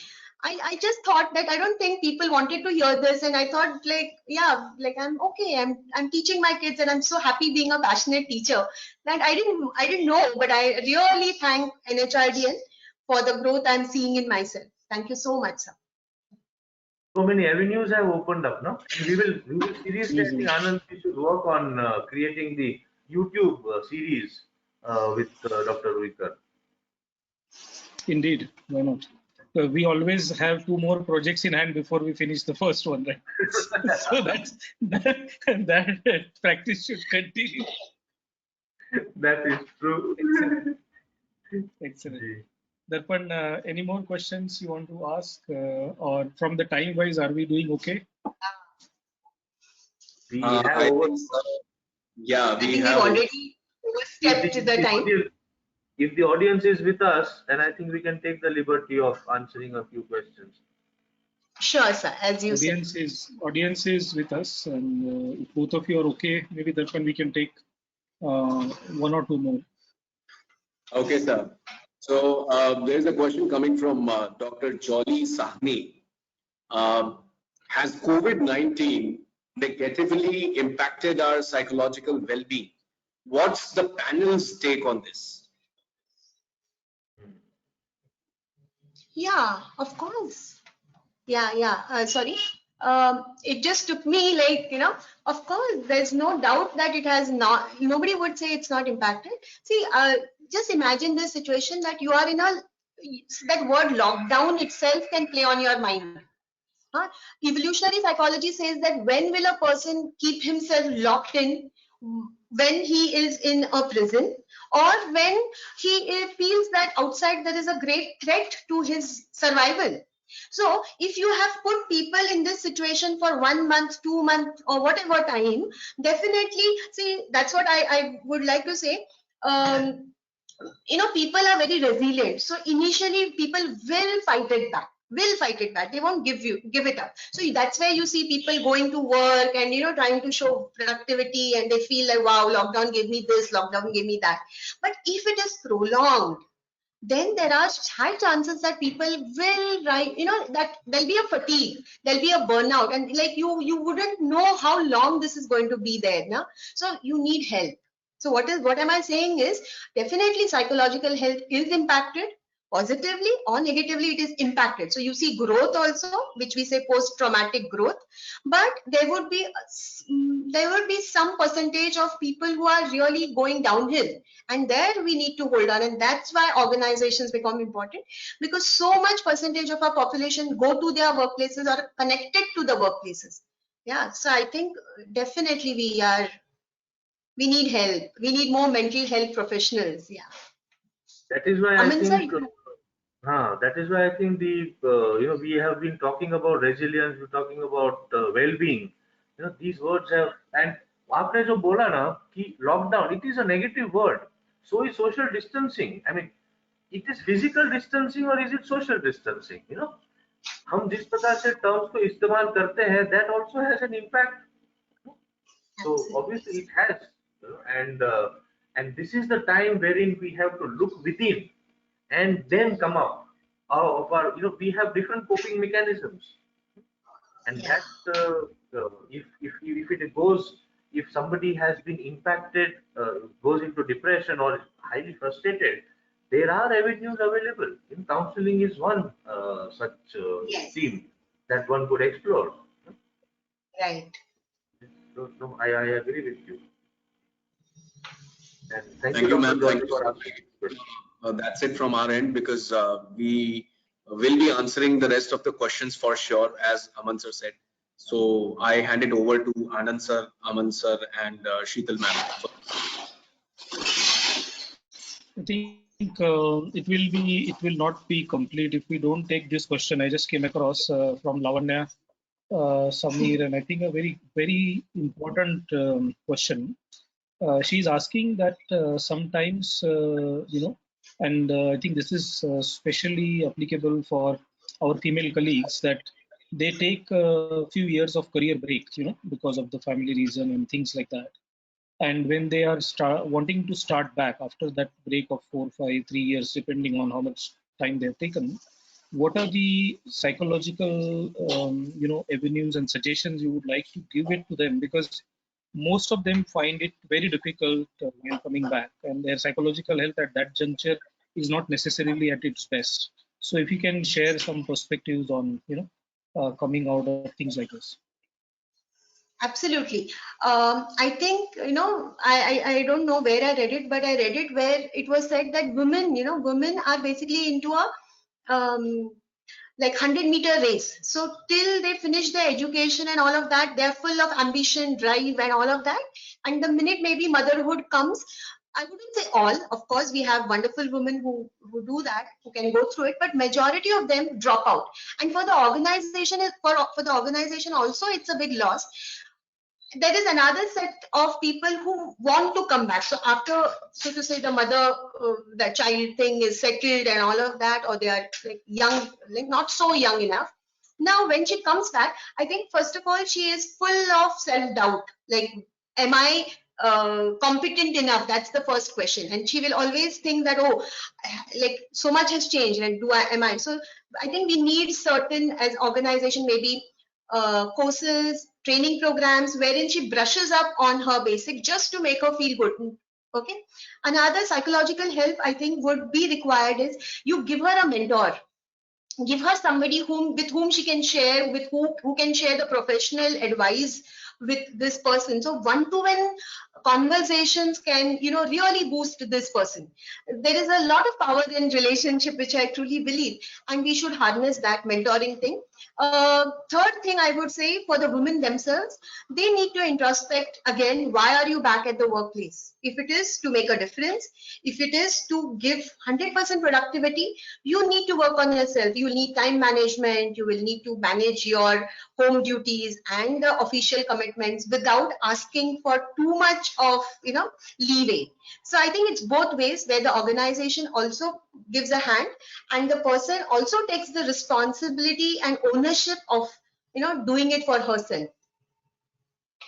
I just thought that I don't think people wanted to hear this, and I thought I'm okay. I'm teaching my kids, and I'm so happy being a passionate teacher that I didn't know, but I really thank NHRDN for the growth I'm seeing in myself. Thank you so much, sir. So many avenues have opened up, no? We will seriously, I think, Anand, we should work on creating the YouTube series with Dr. Ruikar. Indeed, why not? We always have 2 more projects in hand before we finish the first one, right? So that practice should continue. That is true. Excellent. Darpan, any more questions you want to ask, or from the time wise, are we doing okay? We have we've already overstepped the time. If the audience is with us, then I think we can take the liberty of answering a few questions. Sure, sir. As you said. Audience is with us, and if both of you are okay, maybe Darpan, we can take 1 or 2 more. Okay, sir. So there's a question coming from Dr. Jolly Sahni. Has COVID-19 negatively impacted our psychological well-being? What's the panel's take on this? Yeah, of course. Yeah. Sorry. It just took me of course, there's no doubt that it has not, nobody would say it's not impacted. See, just imagine this situation that you are in that word lockdown itself can play on your mind. Evolutionary psychology says that when will a person keep himself locked in? When he is in a prison, or when he feels that outside there is a great threat to his survival. So if you have put people in this situation for 1 month, 2 months, or whatever time, definitely, see, that's what I would like to say. People are very resilient. So initially people will fight it back. They won't give it up. So that's where you see people going to work and trying to show productivity, and they feel like, wow, lockdown gave me this, lockdown gave me that. But if it is prolonged, then there are high chances that people will that there'll be a fatigue, there'll be a burnout, and like you wouldn't know how long this is going to be there now. So you need help. So what am I saying is, definitely psychological health is impacted. positively or negatively it is impacted. So you see growth also, which we say post-traumatic growth, but there would be some percentage of people who are really going downhill, and there we need to hold on, and that's why organizations become important, because so much percentage of our population go to their workplaces or connected to the workplaces. Yeah, so I think definitely we need help. We need more mental health professionals. Yeah. That is why I Aman sir, think, that is why I think we have been talking about resilience, we're talking about well-being. These words have, and आपने जो बोला ना कि lockdown, it is a negative word. So is social distancing. I mean, it is physical distancing or is it social distancing? हम जिस प्रकार से terms को इस्तेमाल करते हैं, that also has an impact. So obviously it has, and this is the time wherein we have to look within and then come up of our, we have different coping mechanisms, and yeah. that if it goes, if somebody has been impacted, goes into depression or is highly frustrated, there are avenues available. In counseling is one such Yes. theme that one could explore. Right. So, no, I agree with you. And thank Thank you, you, Dr. ma'am. George, Thank you for so asking this question. much. That's it from our end, because we will be answering the rest of the questions for sure, as Aman sir said. So I hand it over to Anand sir, Aman sir, and Sheetal ma'am. I think it will not be complete if we don't take this question. I just came across from Lavanya Samir, and I think a very important question. She's asking that sometimes and I think this is especially applicable for our female colleagues, that they take a few years of career break, because of the family reason and things like that. And when they are wanting to start back after that break of 4, 5, 3 years, depending on how much time they've taken, what are the psychological avenues and suggestions you would like to give it to them? Because most of them find it very difficult while coming back, and their psychological health at that juncture is not necessarily at its best. So if you can share some perspectives on coming out of things like this. Absolutely. I think, I don't know where I read it, but I read it where it was said that women are basically into a like 100-meter race. So till they finish their education and all of that, they're full of ambition, drive, and all of that. And the minute maybe motherhood comes, I wouldn't say all. Of course, we have wonderful women who do that, who can go through it, but majority of them drop out. And for the organization, also, it's a big loss. There is another set of people who want to come back. So after, so to say, the mother, the child thing is settled and all of that, or they are like young, like not so young enough. Now, when she comes back, I think first of all, she is full of self-doubt. Like, am I competent enough? That's the first question. And she will always think that, oh, like so much has changed, and am I? So I think we need certain, as organization, maybe courses, training programs wherein she brushes up on her basic just to make her feel good. Okay. Another psychological help I think would be required is you give her a mentor. Give her somebody with whom she can share, with who can share the professional advice with this person. So one-to-one conversations can, really boost this person. There is a lot of power in relationship, which I truly believe, and we should harness that mentoring thing. Third thing I would say, for the women themselves, they need to introspect again. Why are you back at the workplace? If it is to make a difference, if it is to give 100% productivity, you need to work on yourself. You will need time management. You will need to manage your home duties and the official commitments without asking for too much of, leeway. So I think it's both ways, where the organization also gives a hand and the person also takes the responsibility and ownership of, doing it for herself.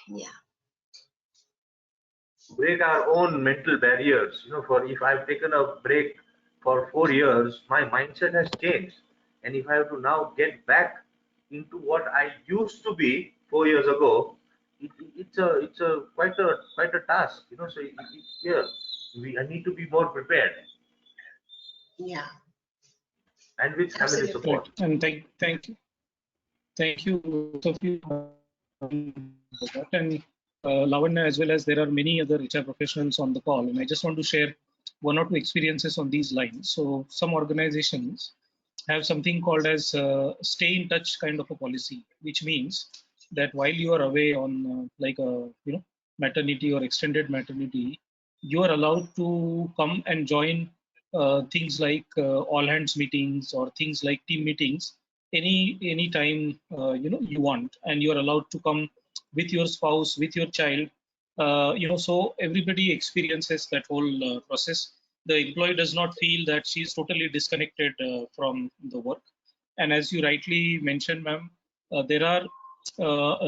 Yeah. Break our own mental barriers. For if I've taken a break for 4 years, my mindset has changed, and if I have to now get back into what I used to be 4 years ago, it's a quite a task. So I need to be more prepared. Yeah. and with family Absolutely. support. Right. And thank you both of you for that. And Lavanya, as well as there are many other HR professionals on the call, and I just want to share one or two experiences on these lines. So some organizations have something called as stay in touch kind of a policy, which means that while you are away on like a maternity or extended maternity, you are allowed to come and join things like all hands meetings or things like team meetings any time you want, and you are allowed to come with your spouse, with your child, so everybody experiences that whole process. The employee does not feel that she is totally disconnected from the work. And as you rightly mentioned, ma'am, there are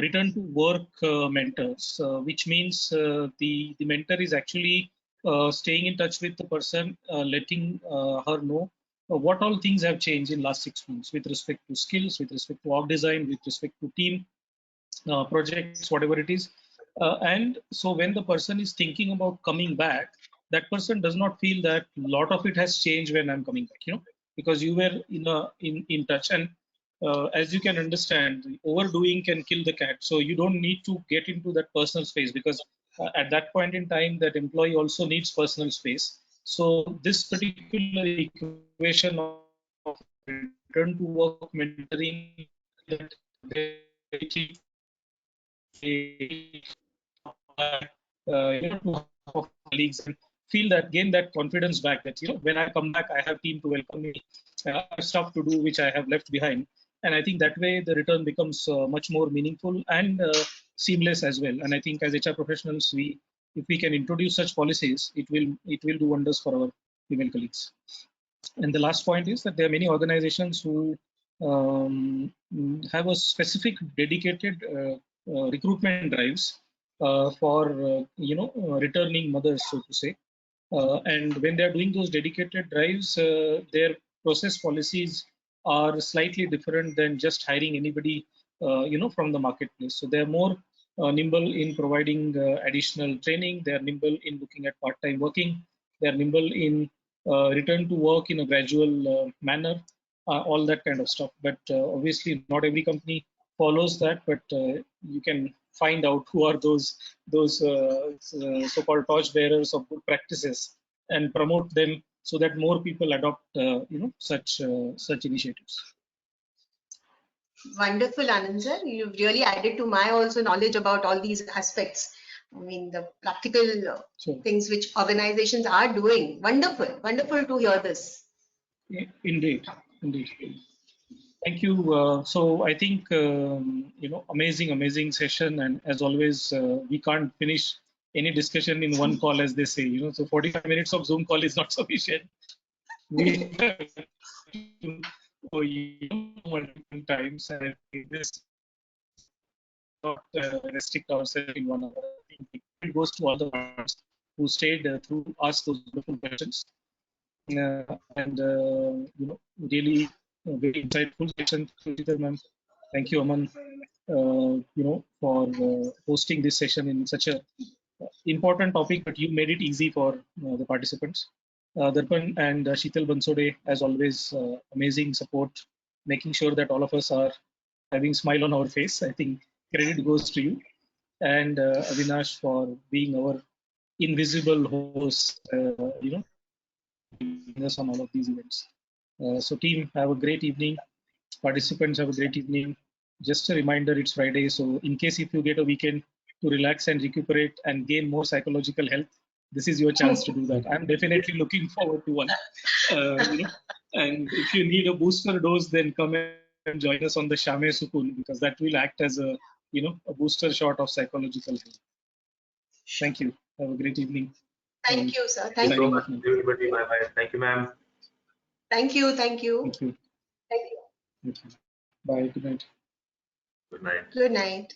return to work mentors, which means the mentor is actually staying in touch with the person, letting her know what all things have changed in last 6 months with respect to skills, with respect to org design, with respect to team projects, whatever it is. And so when the person is thinking about coming back, that person does not feel that a lot of it has changed when I'm coming back, because you were in touch. And as you can understand, overdoing can kill the cat. So you don't need to get into that personal space, because at that point in time, that employee also needs personal space. So this particular equation of return to work mentoring, that to colleagues and feel that, gain that confidence back, that when I come back I have team to welcome me, I have stuff to do which I have left behind. And I think that way the return becomes much more meaningful and seamless as well. And I think as HR professionals, if we can introduce such policies, it will do wonders for our female colleagues. And the last point is that there are many organizations who have a specific dedicated recruitment drives for returning mothers, so to say. And when they are doing those dedicated drives, their process policies are slightly different than just hiring anybody, from the marketplace. So they are more nimble in providing additional training. They are nimble in looking at part-time working. They are nimble in return to work in a gradual manner, all that kind of stuff. But obviously, not every company follows that. But you can find out who are those so-called torch bearers of good practices and promote them so that more people adopt such initiatives. Wonderful, Anand sir. You've really added to my also knowledge about all these aspects. I mean, the practical Sure. things which organizations are doing. Wonderful, wonderful to hear this. Indeed. Thank you. So I think amazing session, and as always, we can't finish any discussion in one call, as they say. So 45 minutes of Zoom call is not sufficient. We have multiple times, and this not restrict ourselves in 1 hour. I think it goes to all the ones who stayed through ask those beautiful questions, and really very insightful session. Thank you, Aman, for hosting this session in such a important topic, but you made it easy for the participants. Darpan and Sheetal Bansode, as always, amazing support, making sure that all of us are having smile on our face. I think credit goes to you. And Avinash for being our invisible host, us on all of these events. So team, have a great evening. Participants, have a great evening. Just a reminder, it's Friday. So in case if you get a weekend to relax and recuperate and gain more psychological health, this is your chance to do that. I'm definitely looking forward to one. And if you need a booster dose, then come and join us on the Shame Sukun, because that will act as a booster shot of psychological health. Thank you. Have a great evening. Thank you, sir. Thank you so much, everybody. Bye-bye. Thank you, ma'am. Thank you. Thank you. Thank you. Bye. Good night. Good night. Good night.